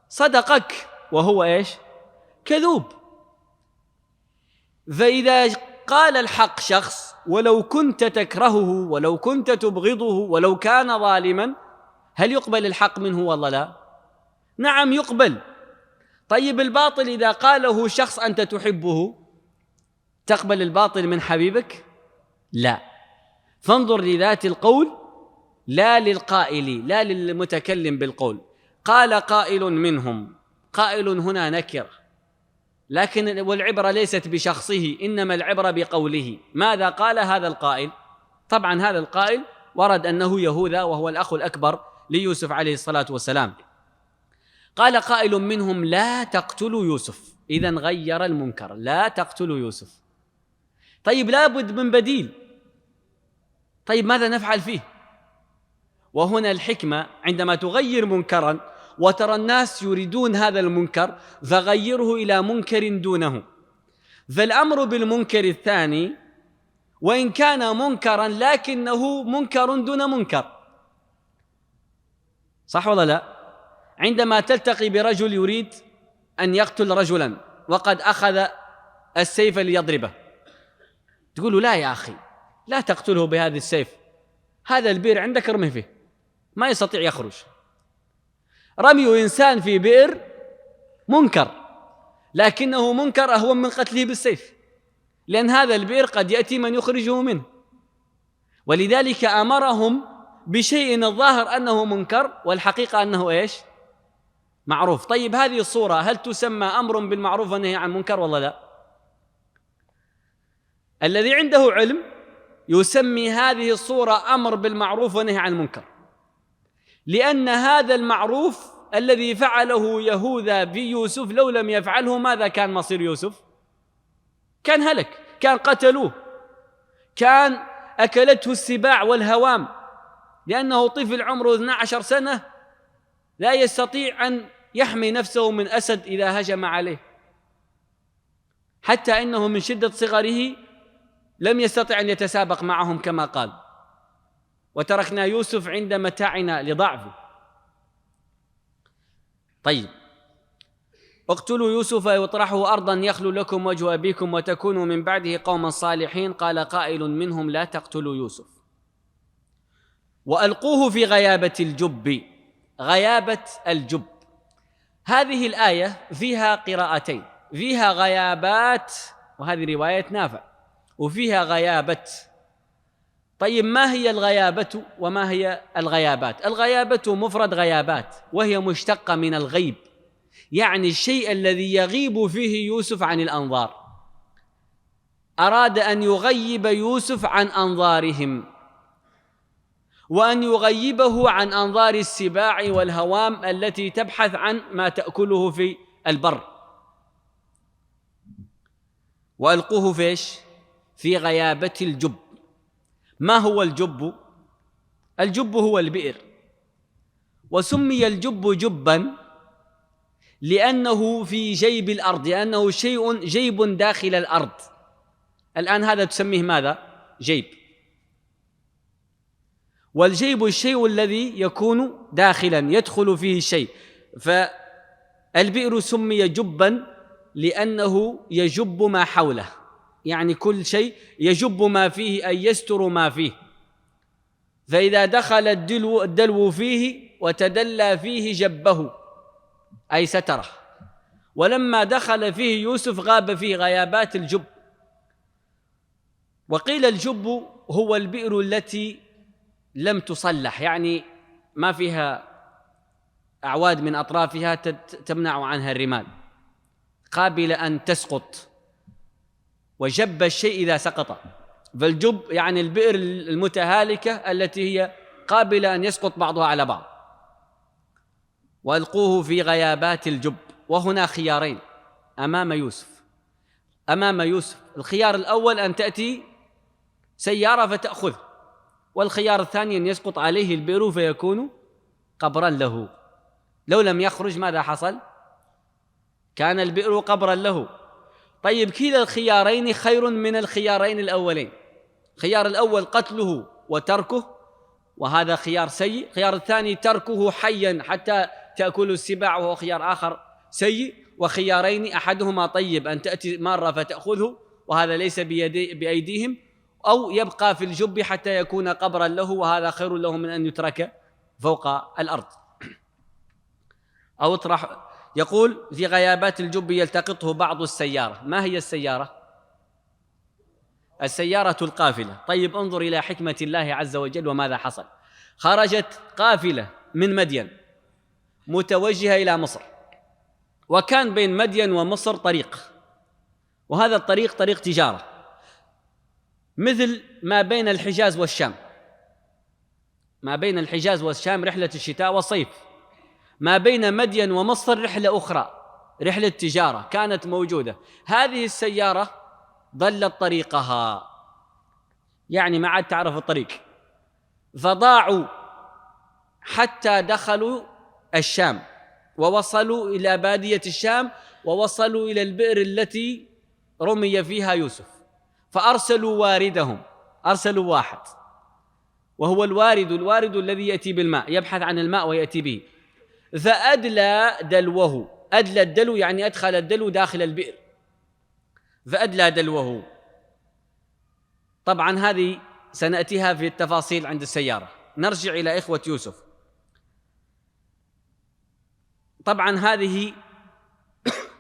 صدقك وهو كذوب. فإذا قال الحق شخص ولو كنت تكرهه ولو كنت تبغضه ولو كان ظالما، هل يقبل الحق منه والله لا؟ نعم يقبل. طيب الباطل إذا قاله شخص أنت تحبه تقبل الباطل من حبيبك؟ لا. فانظر لذات القول لا للقائل، لا للمتكلم بالقول. قال قائل منهم، قائل هنا نكرة، لكن والعبرة ليست بشخصه، إنما العبرة بقوله. ماذا قال هذا القائل؟ طبعا هذا القائل ورد أنه يهوذا، وهو الأخ الأكبر ليوسف عليه الصلاة والسلام. قال قائل منهم لا تقتلوا يوسف. إذن غير المنكر، لا تقتلوا يوسف. طيب لابد من بديل، طيب ماذا نفعل فيه؟ وهنا الحكمة، عندما تغير منكرا وترى الناس يريدون هذا المنكر فغيره إلى منكر دونه. فالأمر بالمنكر الثاني وإن كان منكرا لكنه منكر دون منكر، صح ولا لا؟ عندما تلتقي برجل يريد أن يقتل رجلا وقد أخذ السيف ليضربه، تقول له لا يا أخي لا تقتله بهذا السيف، هذا البئر عندك ارمه فيه، ما يستطيع يخرج. رمي إنسان في بئر منكر، لكنه منكر أهون من قتله بالسيف، لأن هذا البئر قد يأتي من يخرجه منه، ولذلك أمرهم بشيء الظاهر أنه منكر والحقيقة أنه إيش؟ معروف. طيب هذه الصورة هل تسمى أمر بالمعروف ونهي عن منكر ولا لا؟ الذي عنده علم يسمي هذه الصورة أمر بالمعروف ونهي عن المنكر، لأن هذا المعروف الذي فعله يهوذا بيوسف لو لم يفعله ماذا كان مصير يوسف؟ كان هلك، كان قتلوه، كان أكلته السباع والهوام، لأنه طفل عمره 12 سنة لا يستطيع أن يحمي نفسه من أسد إذا هجم عليه، حتى إنه من شدة صغره لم يستطع أن يتسابق معهم كما قال، وتركنا يوسف عند متاعنا لضعفه. طيب اقتلوا يوسف واطرحوا أرضا يخلو لكم وجه أبيكم وتكونوا من بعده قوما صالحين. قال قائل منهم لا تقتلوا يوسف وألقوه في غيابة الجب. غيابة الجب، هذه الآية فيها قراءتين، فيها غيابات وهذه رواية نافع، وفيها غيابة. طيب ما هي الغيابة وما هي الغيابات؟ الغيابة مفرد غيابات، وهي مشتقة من الغيب، يعني الشيء الذي يغيب فيه يوسف عن الأنظار. أراد أن يغيب يوسف عن أنظارهم، وأن يغيبه عن أنظار السباع والهوام التي تبحث عن ما تأكله في البر. وألقوه فيش؟ في غيابة الجب. ما هو الجب؟ الجب هو البئر، وسمي الجب جبا لأنه في جيب الأرض، لأنه شيء جيب داخل الأرض. الآن هذا تسميه ماذا؟ جيب. والجيب الشيء الذي يكون داخلا يدخل فيه الشيء، فالبئر سمي جبا لأنه يجب ما حوله، يعني كل شيء يجب ما فيه أي يستر ما فيه. فإذا دخل الدلو فيه وتدلى فيه جبه أي ستره، ولما دخل فيه يوسف غاب فيه غيابات الجب. وقيل الجب هو البئر التي لم تصلح، يعني ما فيها أعواد من أطرافها تمنع عنها الرمال، قابلة أن تسقط، وجب الشيء إذا سقط. فالجب يعني البئر المتهالكة التي هي قابلة أن يسقط بعضها على بعض. وألقوه في غيابات الجب. وهنا خيارين أمام يوسف. الخيار الأول أن تأتي سيارة فتأخذه، والخيار الثاني أن يسقط عليه البئر فيكون قبرا له. لو لم يخرج ماذا حصل؟ كان البئر قبرا له. طيب كلا الخيارين خير من الخيارين الأولين. الخيار الأول قتله وتركه، وهذا خيار سيء. الخيار الثاني تركه حيا حتى تأكل السباع، وهو خيار آخر سيء. وخيارين أحدهما طيب، أن تأتي مرة فتأخذه وهذا ليس بأيديهم، أو يبقى في الجب حتى يكون قبرا له، وهذا خير له من أن يترك فوق الأرض. أو اطرح. يقول في غيابات الجب يلتقطه بعض السيارة. ما هي السيارة؟ السيارة القافلة. طيب انظر إلى حكمة الله عز وجل وماذا حصل. خرجت قافلة من مدين متوجهة إلى مصر، وكان بين مدين ومصر طريق، وهذا الطريق طريق تجارة، مثل ما بين الحجاز والشام. ما بين الحجاز والشام رحلة الشتاء والصيف، ما بين مدين ومصر رحلة أخرى، رحلة تجارة كانت موجودة. هذه السيارة ضلت طريقها، يعني ما عاد تعرف الطريق، فضاعوا حتى دخلوا الشام ووصلوا إلى بادية الشام، ووصلوا إلى البئر التي رمي فيها يوسف، فأرسلوا واردهم، أرسلوا واحد وهو الوارد الذي يأتي بالماء، يبحث عن الماء ويأتي به، فأدلى دلوه. أدلى الدلو يعني أدخل الدلو داخل البئر، فأدلى دلوه. طبعا هذه سنأتيها في التفاصيل عند السيارة. نرجع إلى إخوة يوسف. طبعا هذه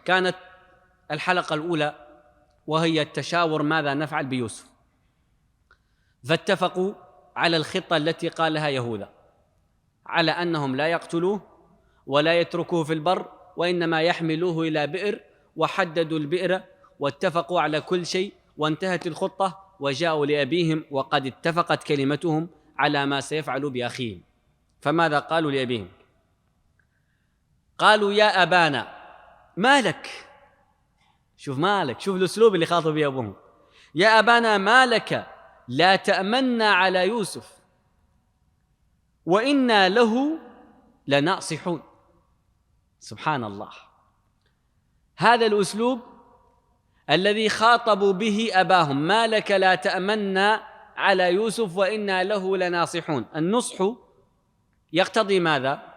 كانت الحلقة الأولى، وهي التشاور ماذا نفعل بيوسف. فاتفقوا على الخطة التي قالها يهوذا، على أنهم لا يقتلوه ولا يتركوه في البر، وإنما يحملوه إلى بئر، وحددوا البئر واتفقوا على كل شيء، وانتهت الخطة، وجاءوا لأبيهم وقد اتفقت كلمتهم على ما سيفعلوا بأخيهم. فماذا قالوا لأبيهم؟ قالوا يا أبانا ما لك. شوف مالك، شوف الأسلوب اللي خاطب به أبوهم. يا أبانا ما لك لا تأمنا على يوسف وإنا له لناصحون. سبحان الله، هذا الأسلوب الذي خاطبوا به أباهم، ما لك لا تأمنا على يوسف وإنا له لناصحون. النصح يقتضي ماذا؟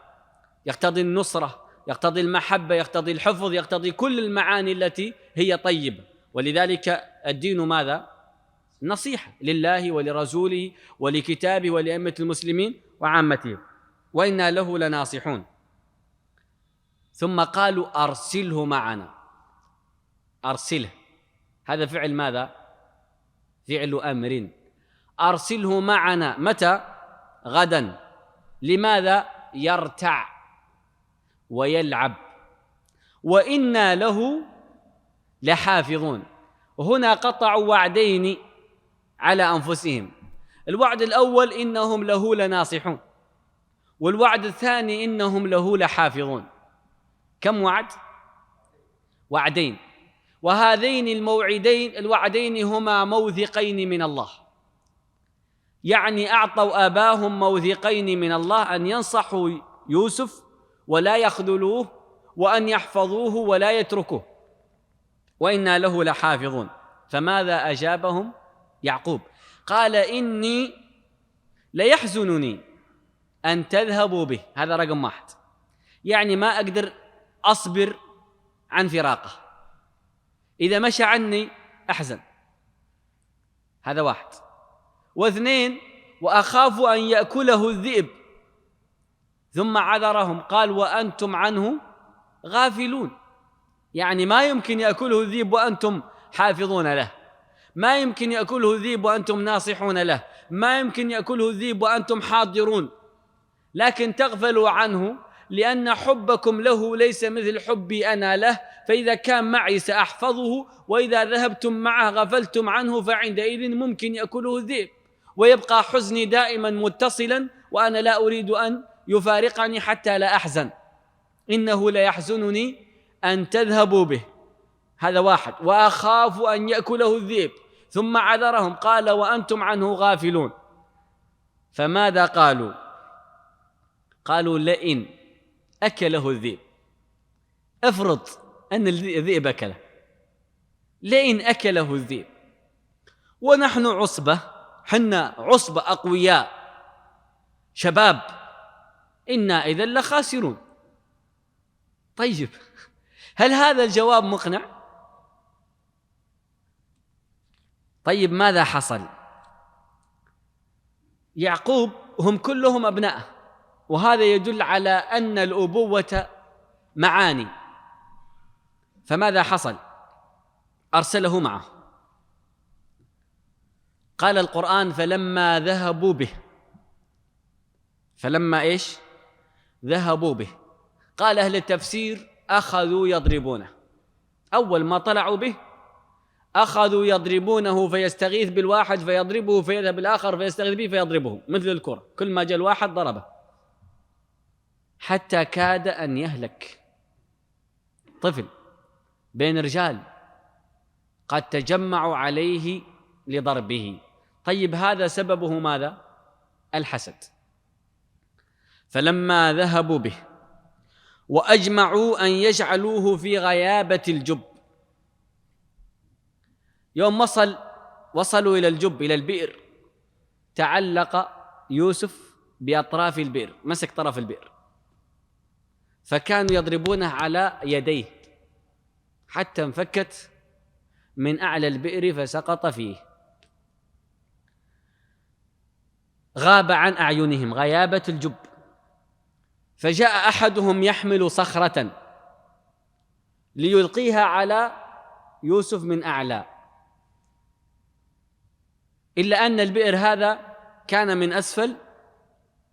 يقتضي النصرة، يقتضي المحبة، يقتضي الحفظ، يقتضي كل المعاني التي هي طيبة. ولذلك الدين ماذا؟ نصيحة لله ولرسوله ولكتابه ولأئمة المسلمين وعامتهم. وإنا له لناصحون. ثم قالوا أرسله معنا. أرسله، هذا فعل ماذا؟ فعل أمر. أرسله معنا متى؟ غدا. لماذا؟ يرتع ويلعب، وإنا له لحافظون. وهنا قطعوا وعدين على أنفسهم. الوعد الأول إنهم له لناصحون، والوعد الثاني إنهم له لحافظون. كم وعد؟ وعدين. وهذين الوعدين هما موثقين من الله، يعني أعطوا آباهم موثقين من الله أن ينصحوا يوسف ولا يخذلوه، وأن يحفظوه ولا يتركوه. وإنا له لحافظون. فماذا أجابهم يعقوب؟ قال إني ليحزنني أن تذهبوا به. هذا رقم واحد، يعني ما أقدر أصبر عن فراقه، إذا مشى عني أحزن. هذا واحد. واثنين، وأخاف أن يأكله الذئب. ثم عذرهم قال وأنتم عنه غافلون، يعني ما يمكن يأكله الذئب وأنتم حافظون له، ما يمكن يأكله الذئب وأنتم ناصحون له، ما يمكن يأكله الذئب وأنتم حاضرون، لكن تغفلوا عنه لأن حبكم له ليس مثل حبي أنا له، فإذا كان معي سأحفظه، وإذا ذهبتم معه غفلتم عنه، فعندئذ ممكن يأكله الذئب، ويبقى حزني دائما متصلا، وأنا لا أريد أن يفارقني حتى لا أحزن. إنه لا يحزنني أن تذهبوا به. هذا واحد. وأخاف أن يأكله الذئب. ثم عذرهم قال وأنتم عنه غافلون. فماذا قالوا؟ قالوا لئن أكله الذئب، افرض أن الذئب أكله، لئن أكله الذئب ونحن عصبة، حنا عصبة أقوياء شباب، إنا إذن لخاسرون. طيب، هل هذا الجواب مقنع؟ طيب ماذا حصل؟ يعقوب هم كلهم أبناء، وهذا يدل على أن الأبوة معاني. فماذا حصل؟ أرسله معه، قال القرآن فلما ذهبوا به، فلما إيش؟ ذهبوا به. قال أهل التفسير أخذوا يضربونه، أول ما طلعوا به أخذوا يضربونه، فيستغيث بالواحد فيضربه، فيذهب الآخر فيستغيث به فيضربه مثل الكرة، كل ما جاء الواحد ضربه، حتى كاد أن يهلك. طفل بين رجال قد تجمعوا عليه لضربه. طيب هذا سببه ماذا؟ الحسد. فلما ذهبوا به وأجمعوا أن يجعلوه في غيابة الجب، يوم وصلوا إلى الجب، إلى البئر، تعلق يوسف بأطراف البئر، مسك طرف البئر، فكانوا يضربونه على يديه حتى انفكت من أعلى البئر فسقط فيه. غاب عن أعينهم غيابة الجب. فجاء أحدهم يحمل صخرة ليلقيها على يوسف من أعلى، إلا أن البئر هذا كان من أسفل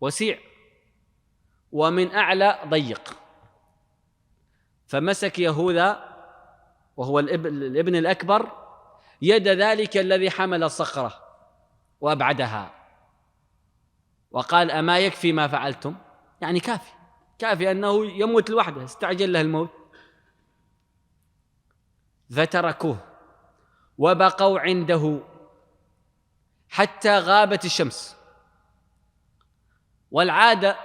وسيع ومن أعلى ضيق، فمسك يهوذا وهو الابن الأكبر يد ذلك الذي حمل الصخرة وأبعدها، وقال أما يكفي ما فعلتم؟ يعني كافي أنه يموت لوحده، استعجل له الموت. فتركوه وبقوا عنده حتى غابت الشمس. والعادة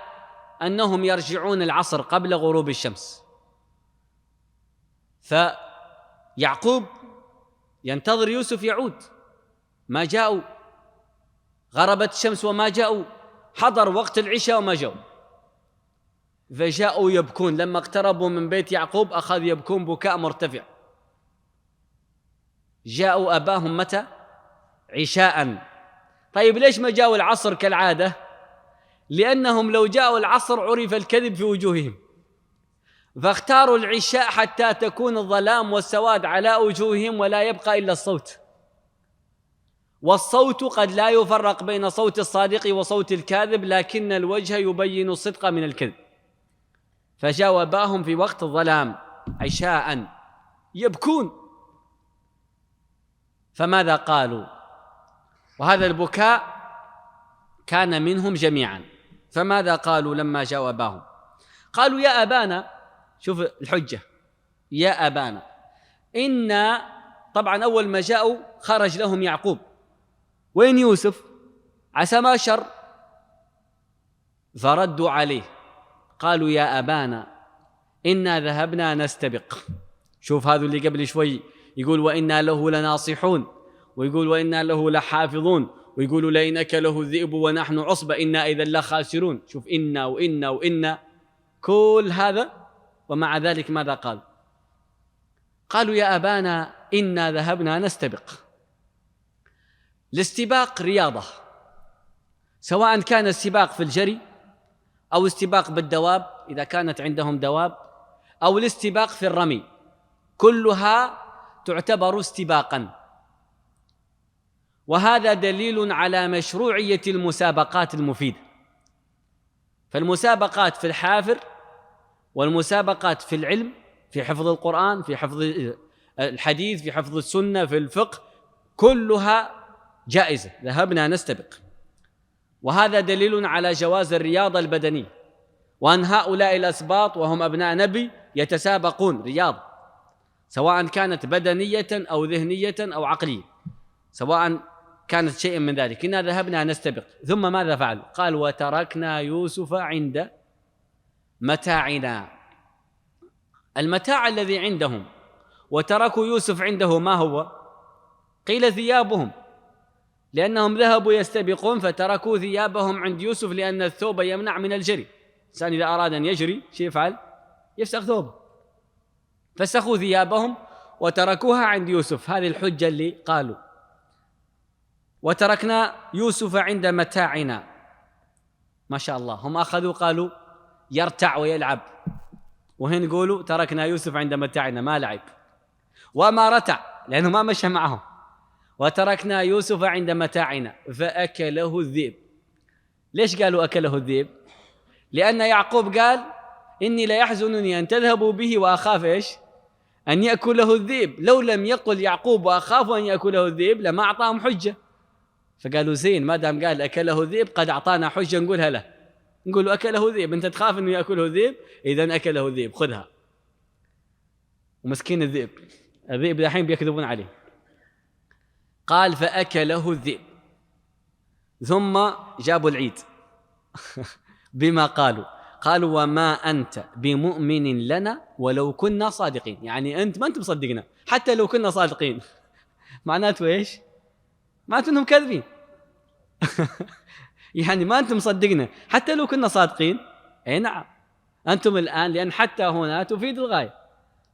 أنهم يرجعون العصر قبل غروب الشمس، فيعقوب ينتظر يوسف يعود، ما جاءوا، غربت الشمس وما جاءوا، حضر وقت العشاء وما جاءوا، فجاءوا يبكون. لما اقتربوا من بيت يعقوب أخذ يبكون بكاء مرتفع. جاءوا أباهم متى؟ عشاء. طيب ليش ما جاءوا العصر كالعادة؟ لأنهم لو جاءوا العصر عرف الكذب في وجوههم، فاختاروا العشاء حتى تكون الظلام والسواد على وجوههم ولا يبقى إلا الصوت، والصوت قد لا يفرق بين صوت الصادق وصوت الكاذب، لكن الوجه يبين الصدق من الكذب. فجاوباهم في وقت الظلام عشاء يبكون. فماذا قالوا؟ وهذا البكاء كان منهم جميعا. فماذا قالوا لما جاوباهم؟ قالوا يا أبانا، شوف الحجة، يا أبانا إنا، طبعا أول ما جاءوا خرج لهم يعقوب، وين يوسف؟ عسى ما شر. فردوا عليه قالوا يا أبانا إنا ذهبنا نستبق. شوف هذا اللي قبل شوي يقول وإنا له لناصحون، ويقول وإنا له لحافظون، ويقول لئنك له الذئب ونحن عصبة إنا إذا لخاسرون. شوف إنا وإنا وإنا كل هذا، ومع ذلك ماذا قال؟ قالوا يا أبانا إنا ذهبنا نستبق. الاستباق رياضة، سواء كان السباق في الجري أو استباق بالدواب إذا كانت عندهم دواب، أو الاستباق في الرمي، كلها تعتبر استباقا. وهذا دليل على مشروعية المسابقات المفيدة. فالمسابقات في الحافر، والمسابقات في العلم، في حفظ القرآن، في حفظ الحديث، في حفظ السنة، في الفقه، كلها جائزة. ذهبنا نستبق. وهذا دليل على جواز الرياضة البدنية، وأن هؤلاء الأسباط وهم أبناء نبي يتسابقون رياضة، سواء كانت بدنية أو ذهنية أو عقلية، سواء كانت شيء من ذلك. إنا ذهبنا نستبق. ثم ماذا فعل؟ قال وتركنا يوسف عند متاعنا. المتاع الذي عندهم وتركوا يوسف عنده ما هو؟ قيل ثيابهم، لأنهم ذهبوا يستبقون فتركوا ثيابهم عند يوسف، لأن الثوب يمنع من الجري. الإنسان إذا أراد أن يجري شيء يفعل؟ يفسخ ثوبه. فسخوا ثيابهم وتركوها عند يوسف. هذه الحجة اللي قالوا وتركنا يوسف عند متاعنا. ما شاء الله، هم أخذوا قالوا يرتع ويلعب، وهن يقولوا تركنا يوسف عند متاعنا، ما لعب وما رتع لأنه ما مشى معهم، وتركنا يوسف عند متاعنا فأكله الذئب. ليش قالوا أكله الذئب؟ لأن يعقوب قال إني لا يحزنني أن تذهبوا به وأخاف إيش؟ أن يأكله الذئب. لو لم يقل يعقوب وأخاف أن يأكله الذئب لما أعطاهم حجة، فقالوا زين ما دام قال أكله الذئب قد أعطانا حجة نقولها له، نقول أكله الذئب، أنت تخاف أنه يأكله الذئب، إذن أكله الذئب خذها. ومسكين الذئب دحين بيكذبون عليه. قال فأكله الذئب. ثم جابوا العيد بما قالوا وما أنت بمؤمن لنا ولو كنا صادقين. يعني أنت ما أنت مصدقنا حتى لو كنا صادقين. معناته إيش؟ معناته أنهم كذبين. يعني ما أنتم مصدقنا حتى لو كنا صادقين. أي نعم أنتم الآن، لأن حتى هنا تفيد الغاية،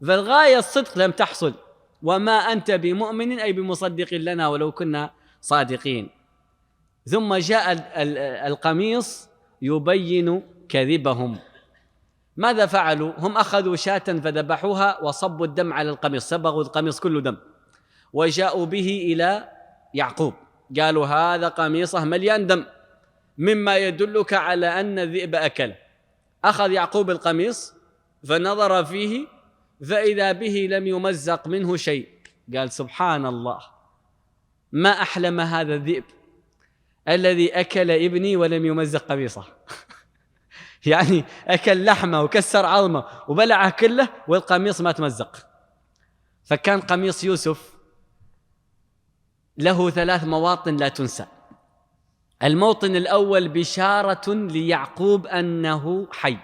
فالغاية الصدق لم تحصل. وما أنت بمؤمن أي بمصدق لنا ولو كنا صادقين. ثم جاء القميص يبين كذبهم. ماذا فعلوا؟ هم أخذوا شاة فذبحوها وصبوا الدم على القميص، صبغوا القميص كله دم، وجاءوا به إلى يعقوب قالوا هذا قميصه مليان دم مما يدلك على أن الذئب أكله. أخذ يعقوب القميص فنظر فيه فإذا به لم يمزق منه شيء. قال سبحان الله، ما أحلم هذا الذئب الذي أكل ابني ولم يمزق قميصه. يعني أكل لحمه وكسر عظمه وبلعه كله والقميص ما تمزق. فكان قميص يوسف له 3 مواطن لا تنسى. الموطن الأول بشارة ليعقوب أنه حي،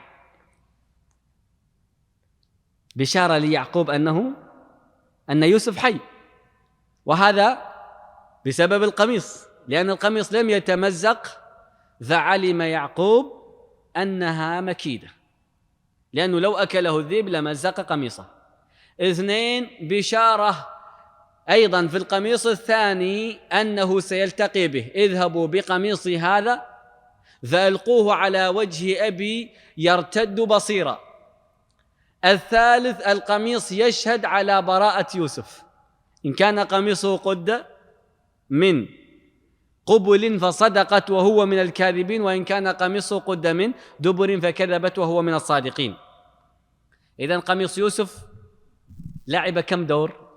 بشارة ليعقوب أن يوسف حي، وهذا بسبب القميص، لأن القميص لم يتمزق، فعلم يعقوب أنها مكيدة، لأنه لو أكله الذئب لمزق قميصه. 2 بشارة أيضا في القميص الثاني أنه سيلتقي به، اذهبوا بقميصي هذا فألقوه على وجه أبي يرتد بصيرا. 3 القميص يشهد على براءة يوسف، إن كان قميصه قد من قبل فصدقت وهو من الكاذبين، وإن كان قميصه قد من دبر فكذبت وهو من الصادقين. إذن قميص يوسف لعب كم دور؟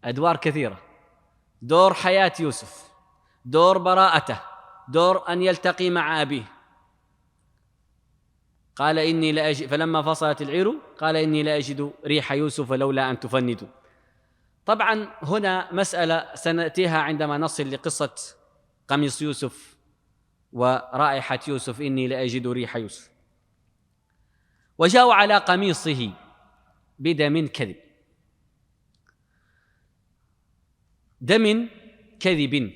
أدوار كثيرة. دور حياة يوسف، دور براءته، دور أن يلتقي مع أبيه. قال إني لأجد، فلما فصلت العير قال إني لأجد ريح يوسف لولا أن تفندوا. طبعا هنا مسألة سنأتيها عندما نصل لقصة قميص يوسف ورائحة يوسف، إني لأجد ريح يوسف. وجاءوا على قميصه بدم كذب، دم كذب.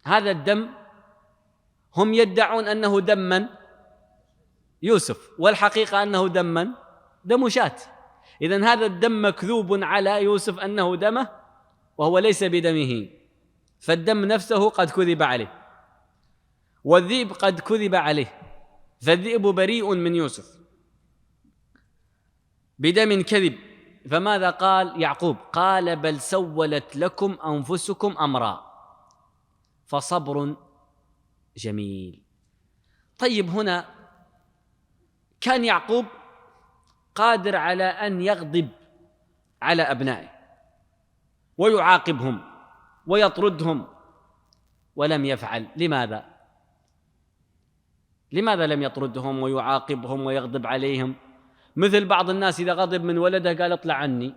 هذا الدم هم يدعون أنه دم من؟ يوسف، والحقيقة أنه دم شاة. إذن هذا الدم مكذوب على يوسف أنه دمه وهو ليس بدمه، فالدم نفسه قد كذب عليه، والذئب قد كذب عليه، فالذئب بريء من يوسف بدم كذب. فماذا قال يعقوب؟ قال بل سولت لكم أنفسكم أمرا فصبر جميل. طيب هنا كان يعقوب قادر على أن يغضب على أبنائه ويعاقبهم ويطردهم، ولم يفعل. لماذا لم يطردهم ويعاقبهم ويغضب عليهم؟ مثل بعض الناس إذا غضب من ولده قال اطلع عني.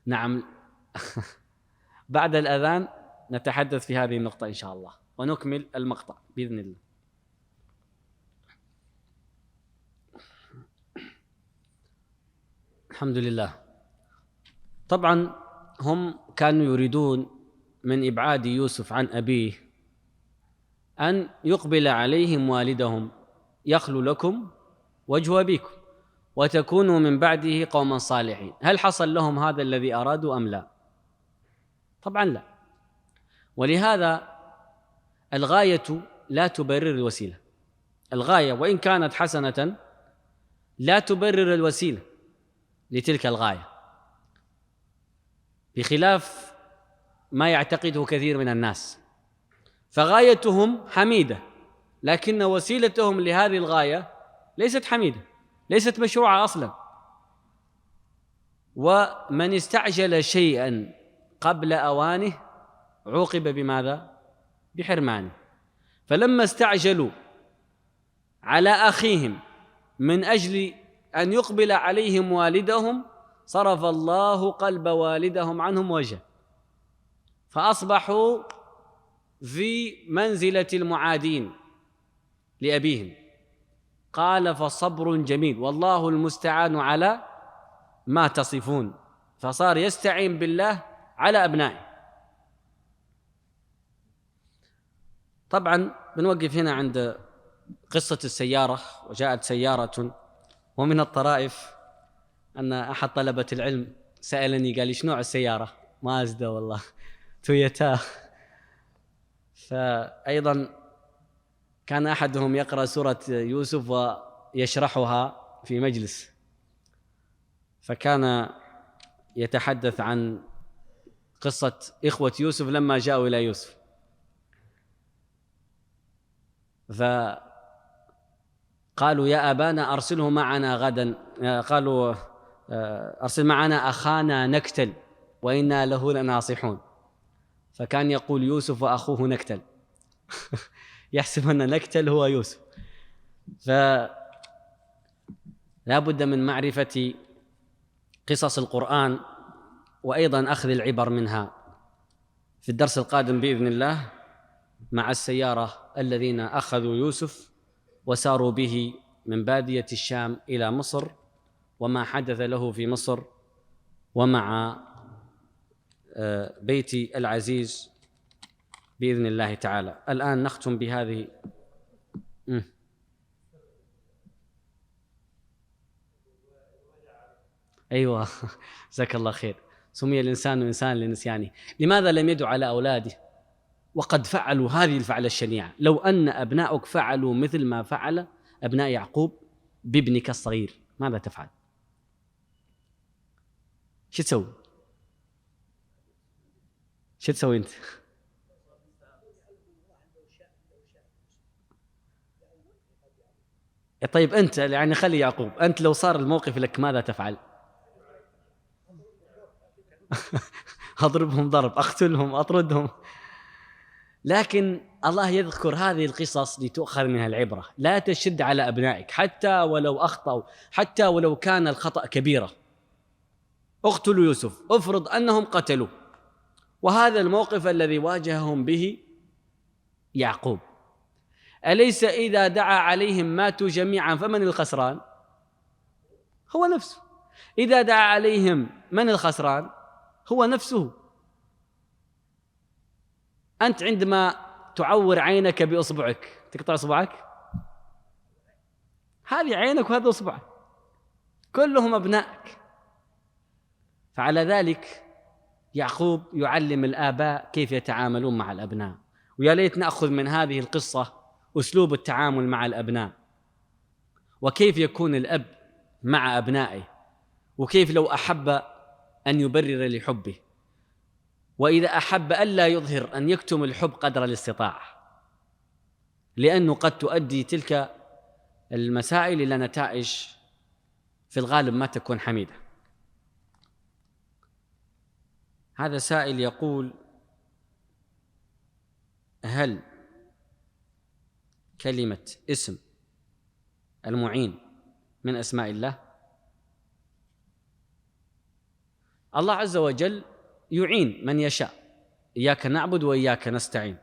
نعم. بعد الأذان نتحدث في هذه النقطة إن شاء الله ونكمل المقطع بإذن الله. الحمد لله. طبعا هم كانوا يريدون من إبعاد يوسف عن أبيه أن يقبل عليهم والدهم، يخلو لكم وجه أبيكم وتكونوا من بعده قوما صالحين. هل حصل لهم هذا الذي أرادوا أم لا؟ طبعا لا. ولهذا الغاية لا تبرر الوسيلة. الغاية وإن كانت حسنة لا تبرر الوسيلة لتلك الغاية، بخلاف ما يعتقده كثير من الناس، فغايتهم حميدة لكن وسيلتهم لهذه الغاية ليست حميدة، ليست مشروعة أصلا. ومن استعجل شيئا قبل أوانه عوقب بماذا؟ بحرمانه. فلما استعجلوا على أخيهم من أجل أن يقبل عليهم والدهم صرف الله قلب والدهم عنهم وجه، فأصبحوا في منزلة المعادين لأبيهم. قال فصبر جميل والله المستعان على ما تصفون، فصار يستعين بالله على أبنائه. طبعا بنوقف هنا عند قصة السيارة. وجاءت سيارة، ومن الطرائف أن أحد طلبة العلم سألني قال لي شو نوع السيارة؟ مازدا والله تويوتا. فأيضا كان أحدهم يقرأ سورة يوسف ويشرحها في مجلس، فكان يتحدث عن قصة إخوة يوسف لما جاءوا إلى يوسف، فقالوا يا أبانا أرسله معنا غدا، قالوا أرسل معنا أخانا نكتل وإنا له لناصحون، فكان يقول يوسف وأخوه نكتل يحسب أن نكتل هو يوسف. فلا بد من معرفة قصص القرآن وأيضا أخذ العبر منها. في الدرس القادم بإذن الله مع السيارة الذين أخذوا يوسف وساروا به من بادية الشام إلى مصر، وما حدث له في مصر، ومع بيت العزيز بإذن الله تعالى. الآن نختم بهذه أيوة جزاك الله خير. سمي الإنسان إنسان لنسيانه. لماذا لم يدع على أولاده وقد فعلوا هذه الفعلة الشنيعة؟ لو أن أبناؤك فعلوا مثل ما فعل أبناء يعقوب بابنك الصغير ماذا تفعل؟ شو تسوي؟ شو تسوي أنت؟ طيب أنت يعني خلي يعقوب، أنت لو صار الموقف لك ماذا تفعل؟ أضربهم ضرب، أقتلهم، أطردهم. لكن الله يذكر هذه القصص لتؤخذ منها العبرة. لا تشد على أبنائك حتى ولو أخطأوا، حتى ولو كان الخطأ كبيرة. اقتلوا يوسف، افرض أنهم قتلوا، وهذا الموقف الذي واجههم به يعقوب. أليس إذا دعا عليهم ماتوا جميعا فمن الخسران؟ هو نفسه. إذا دعا عليهم من الخسران؟ هو نفسه. أنت عندما تعور عينك بإصبعك تقطع إصبعك، هذه عينك وهذا إصبعك كلهم أبنائك. فعلى ذلك يعقوب يعلم الآباء كيف يتعاملون مع الأبناء. ويا ليت نأخذ من هذه القصة أسلوب التعامل مع الأبناء، وكيف يكون الأب مع أبنائه، وكيف لو أحب أن يبرر لحبه، وإذا أحب ألا يظهر أن يكتم الحب قدر الاستطاعة، لأنه قد تؤدي تلك المسائل إلى نتائج في الغالب ما تكون حميدة. هذا سائل يقول: هل كلمة اسم المعين من أسماء الله؟ الله عز وجل يعين من يشاء، إياك نعبد وإياك نستعين،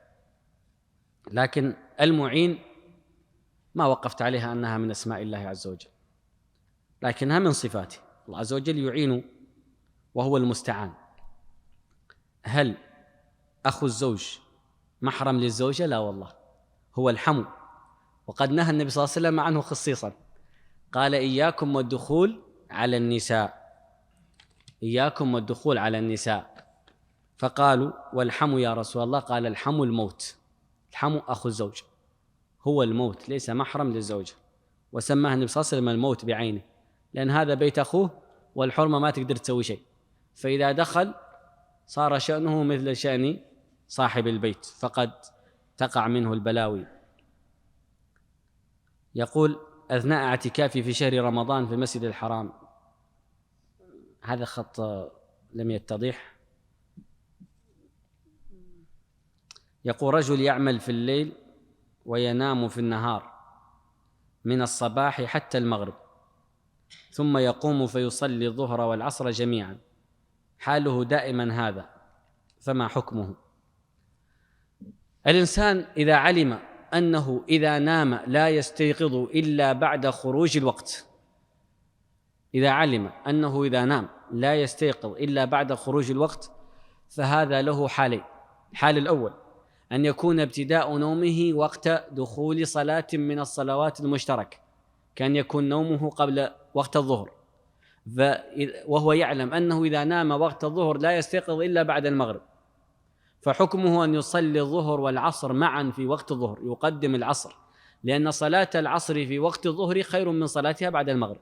لكن المعين ما وقفت عليها أنها من أسماء الله عز وجل، لكنها من صفاته. الله عز وجل يعين وهو المستعان. هل أخو الزوج محرم للزوجة؟ لا والله، هو الحمو، وقد نهى النبي صلى الله عليه وسلم عنه خصيصا، قال: إياكم والدخول على النساء، إياكم والدخول على النساء. فقالوا: والحمو يا رسول الله؟ قال: الحمو الموت. الحمو أخو الزوج، هو الموت، ليس محرم للزوجة. وسماه النبي صلى الله عليه وسلم الموت بعينه، لأن هذا بيت أخوه والحرمة ما تقدر تسوي شيء، فإذا دخل صار شأنه مثل شأن صاحب البيت فقد تقع منه البلاوي. يقول: أثناء اعتكافي في شهر رمضان في المسجد الحرام، هذا خط لم يتضح. يقول: رجل يعمل في الليل وينام في النهار من الصباح حتى المغرب، ثم يقوم فيصلي الظهر والعصر جميعا، حاله دائما هذا، فما حكمه؟ الإنسان إذا علم أنه إذا نام لا يستيقظ إلا بعد خروج الوقت، إذا علم أنه إذا نام لا يستيقظ إلا بعد خروج الوقت، فهذا له حالين. الحال الأول أن يكون ابتداء نومه وقت دخول صلاة من الصلوات المشتركة، كان يكون نومه قبل وقت الظهر، وهو يعلم أنه إذا نام وقت الظهر لا يستيقظ إلا بعد المغرب، فحكمه أن يصلي الظهر والعصر معا في وقت الظهر، يقدم العصر، لأن صلاة العصر في وقت الظهر خير من صلاتها بعد المغرب،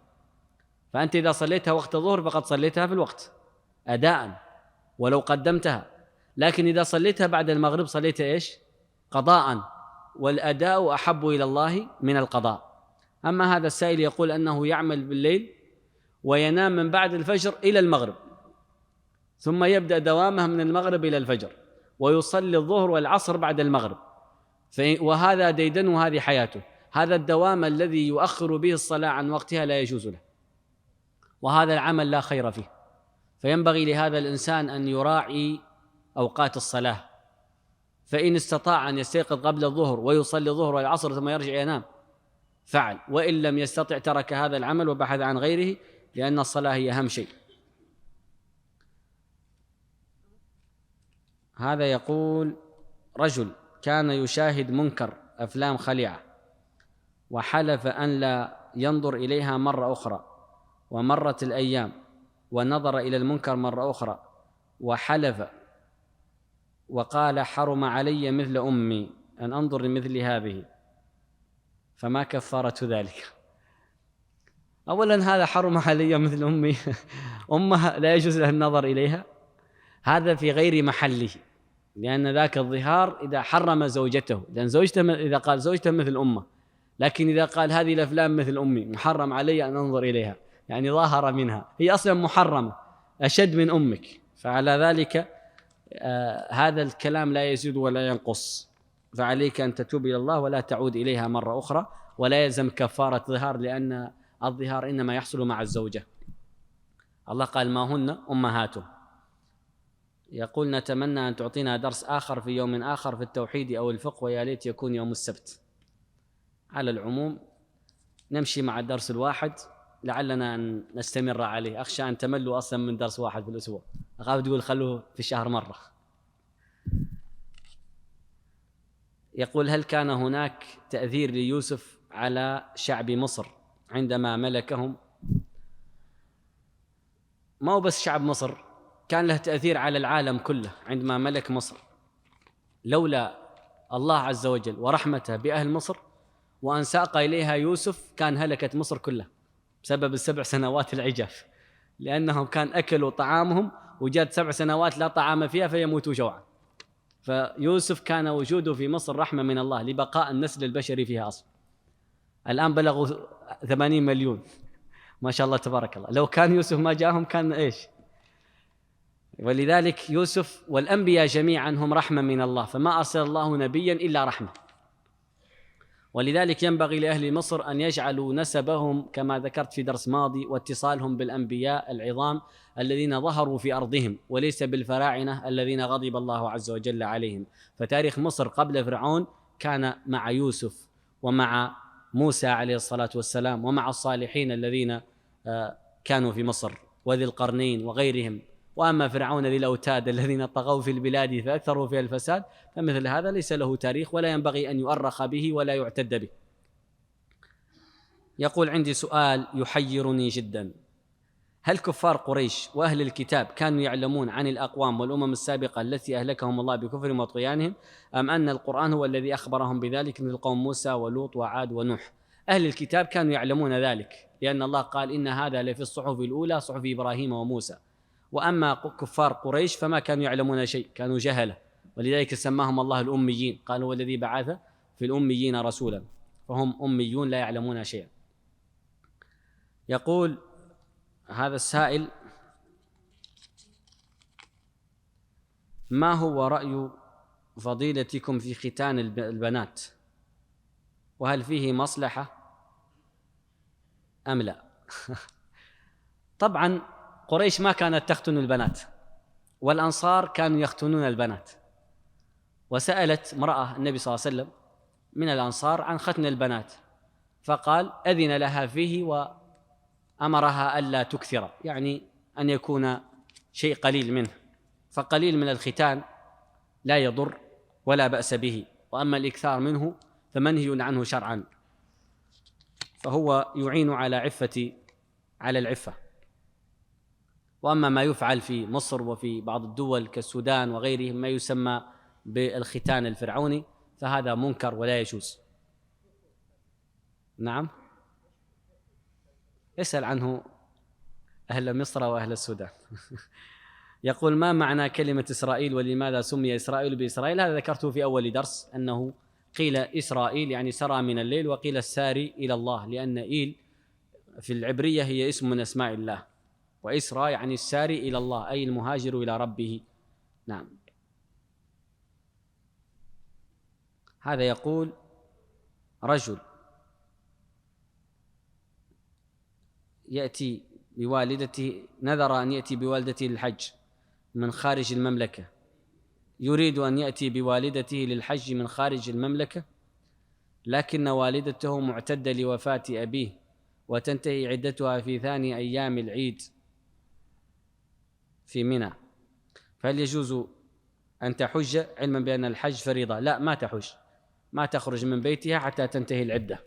فأنت إذا صليتها وقت الظهر فقد صليتها في الوقت أداء ولو قدمتها، لكن إذا صليتها بعد المغرب صليت إيش؟ قضاء، والأداء أحب إلى الله من القضاء. أما هذا السائل يقول أنه يعمل بالليل وينام من بعد الفجر إلى المغرب، ثم يبدأ دوامه من المغرب إلى الفجر، ويصلي الظهر والعصر بعد المغرب، وهذا ديدن وهذه حياته. هذا الدوام الذي يؤخر به الصلاة عن وقتها لا يجوز له، وهذا العمل لا خير فيه، فينبغي لهذا الإنسان أن يراعي أوقات الصلاة، فإن استطاع أن يستيقظ قبل الظهر ويصلي الظهر والعصر ثم يرجع ينام فعل، وإن لم يستطع ترك هذا العمل وبحث عن غيره، لأن الصلاة هي أهم شيء. هذا يقول: رجل كان يشاهد منكر أفلام خليعة، وحلف أن لا ينظر إليها مرة أخرى، ومرت الأيام ونظر إلى المنكر مرة أخرى وحلف وقال: حرم علي مثل أمي أن أنظر لمثل هذه، فما كفارة ذلك؟ أولا هذا حرم علي مثل أمي أمها لا يجوز له النظر إليها، هذا في غير محله، لأن ذاك الظهار إذا حرم زوجته، لأن زوجته إذا قال زوجته مثل أمه، لكن إذا قال هذه الأفلام مثل أمي محرم علي أن أنظر إليها، يعني ظاهر منها، هي أصلا محرمة أشد من أمك، فعلى ذلك هذا الكلام لا يزيد ولا ينقص، فعليك أن تتوب إلى الله ولا تعود إليها مرة أخرى، ولا يلزم كفارة ظهار، لأن الظهار إنما يحصل مع الزوجة. الله قال: ما هن أمهاتهم. يقول: نتمنى أن تعطينا درس آخر في يوم آخر في التوحيد أو الفقه، ويا ليت يكون يوم السبت. على العموم نمشي مع الدرس الواحد، لعلنا أن نستمر عليه، أخشى أن تملوا أصلا من درس واحد في الأسبوع، أخاف تقول خلوه في الشهر مرة. يقول: هل كان هناك تأثير ليوسف على شعب مصر عندما ملكهم؟ ما هو بس شعب مصر، كان له تأثير على العالم كله عندما ملك مصر، لولا الله عز وجل ورحمته بأهل مصر وأن ساق إليها يوسف كان هلكت مصر كلها بسبب ال7 سنوات العجاف، لأنهم كان أكلوا طعامهم وجات 7 سنوات لا طعام فيها فيموتوا جوعا، فيوسف كان وجوده في مصر رحمة من الله لبقاء النسل البشري فيها أصلا. الآن بلغوا 80 مليون ما شاء الله تبارك الله، لو كان يوسف ما جاءهم كان إيش؟ ولذلك يوسف والأنبياء جميعا هم رحمة من الله، فما أرسل الله نبيا إلا رحمة، ولذلك ينبغي لأهل مصر أن يجعلوا نسبهم كما ذكرت في درس ماضي واتصالهم بالأنبياء العظام الذين ظهروا في أرضهم، وليس بالفراعنة الذين غضب الله عز وجل عليهم. فتاريخ مصر قبل فرعون كان مع يوسف ومع موسى عليه الصلاة والسلام ومع الصالحين الذين كانوا في مصر وذي القرنين وغيرهم. وأما فرعون ذي الأوتاد الذين طغوا في البلاد فأكثروا فيها الفساد، فمثل هذا ليس له تاريخ ولا ينبغي أن يؤرخ به ولا يعتد به. يقول: عندي سؤال يحيرني جدا، هل كفار قريش وأهل الكتاب كانوا يعلمون عن الأقوام والأمم السابقة التي أهلكهم الله بكفرهم وطغيانهم، أم أن القرآن هو الذي أخبرهم بذلك مثل قوم موسى ولوط وعاد ونوح؟ أهل الكتاب كانوا يعلمون ذلك، لأن الله قال إن هذا لفي الصحف الأولى صحف إبراهيم وموسى. وأما كفار قريش فما كانوا يعلمون شيء، كانوا جهلة، ولذلك سماهم الله الأميين، قالوا والذي بعث في الأميين رسولا، فهم أميون لا يعلمون شيئا. يقول هذا السائل: ما هو رأي فضيلتكم في ختان البنات، وهل فيه مصلحة أم لا؟ طبعا قريش ما كانت تختن البنات، والأنصار كانوا يختنون البنات. وسألت امرأة النبي صلى الله عليه وسلم من الأنصار عن ختن البنات، فقال أذن لها فيه وأمرها ألا تكثر، يعني أن يكون شيء قليل منه، فقليل من الختان لا يضر ولا بأس به، وأما الإكثار منه فمنهي عنه شرعا، فهو يعين على العفة. وأما ما يفعل في مصر وفي بعض الدول كالسودان وغيرهم ما يسمى بالختان الفرعوني فهذا منكر ولا يجوز. نعم، اسأل عنه أهل مصر وأهل السودان. يقول: ما معنى كلمة إسرائيل، ولماذا سمي إسرائيل بإسرائيل؟ هذا ذكرته في أول درس، أنه قيل إسرائيل يعني سرى من الليل، وقيل الساري إلى الله، لأن إيل في العبرية هي اسم من أسماء الله، وإسرى يعني الساري إلى الله أي المهاجر إلى ربه. نعم. هذا يقول: رجل يأتي بوالدته، نذر أن يأتي بوالدته للحج من خارج المملكة، يريد أن يأتي بوالدته للحج من خارج المملكة، لكن والدته معتدة لوفاة أبيه وتنتهي عدتها في ثاني أيام العيد في منى، فهل يجوز أن تحج علما بأن الحج فريضة؟ لا، ما تحج، ما تخرج من بيتها حتى تنتهي العدة،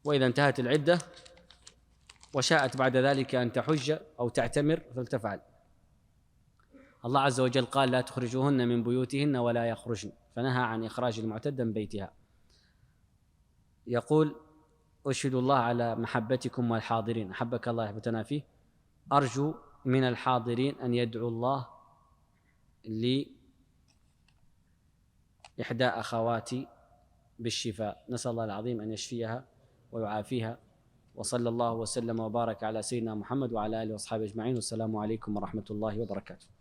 وإذا انتهت العدة وشاءت بعد ذلك أن تحج أو تعتمر فلتفعل. الله عز وجل قال: لا تخرجوهن من بيوتهن ولا يخرجن، فنهى عن إخراج المعتدة من بيتها. يقول: أشهد الله على محبتكم والحاضرين، أحبك الله يحبتنا فيه، أرجو من الحاضرين أن يدعو الله لإحدى أخواتي بالشفاء، نسأل الله العظيم أن يشفيها ويعافيها، وصلى الله وسلم وبارك على سيدنا محمد وعلى آله وأصحابه أجمعين، والسلام عليكم ورحمة الله وبركاته.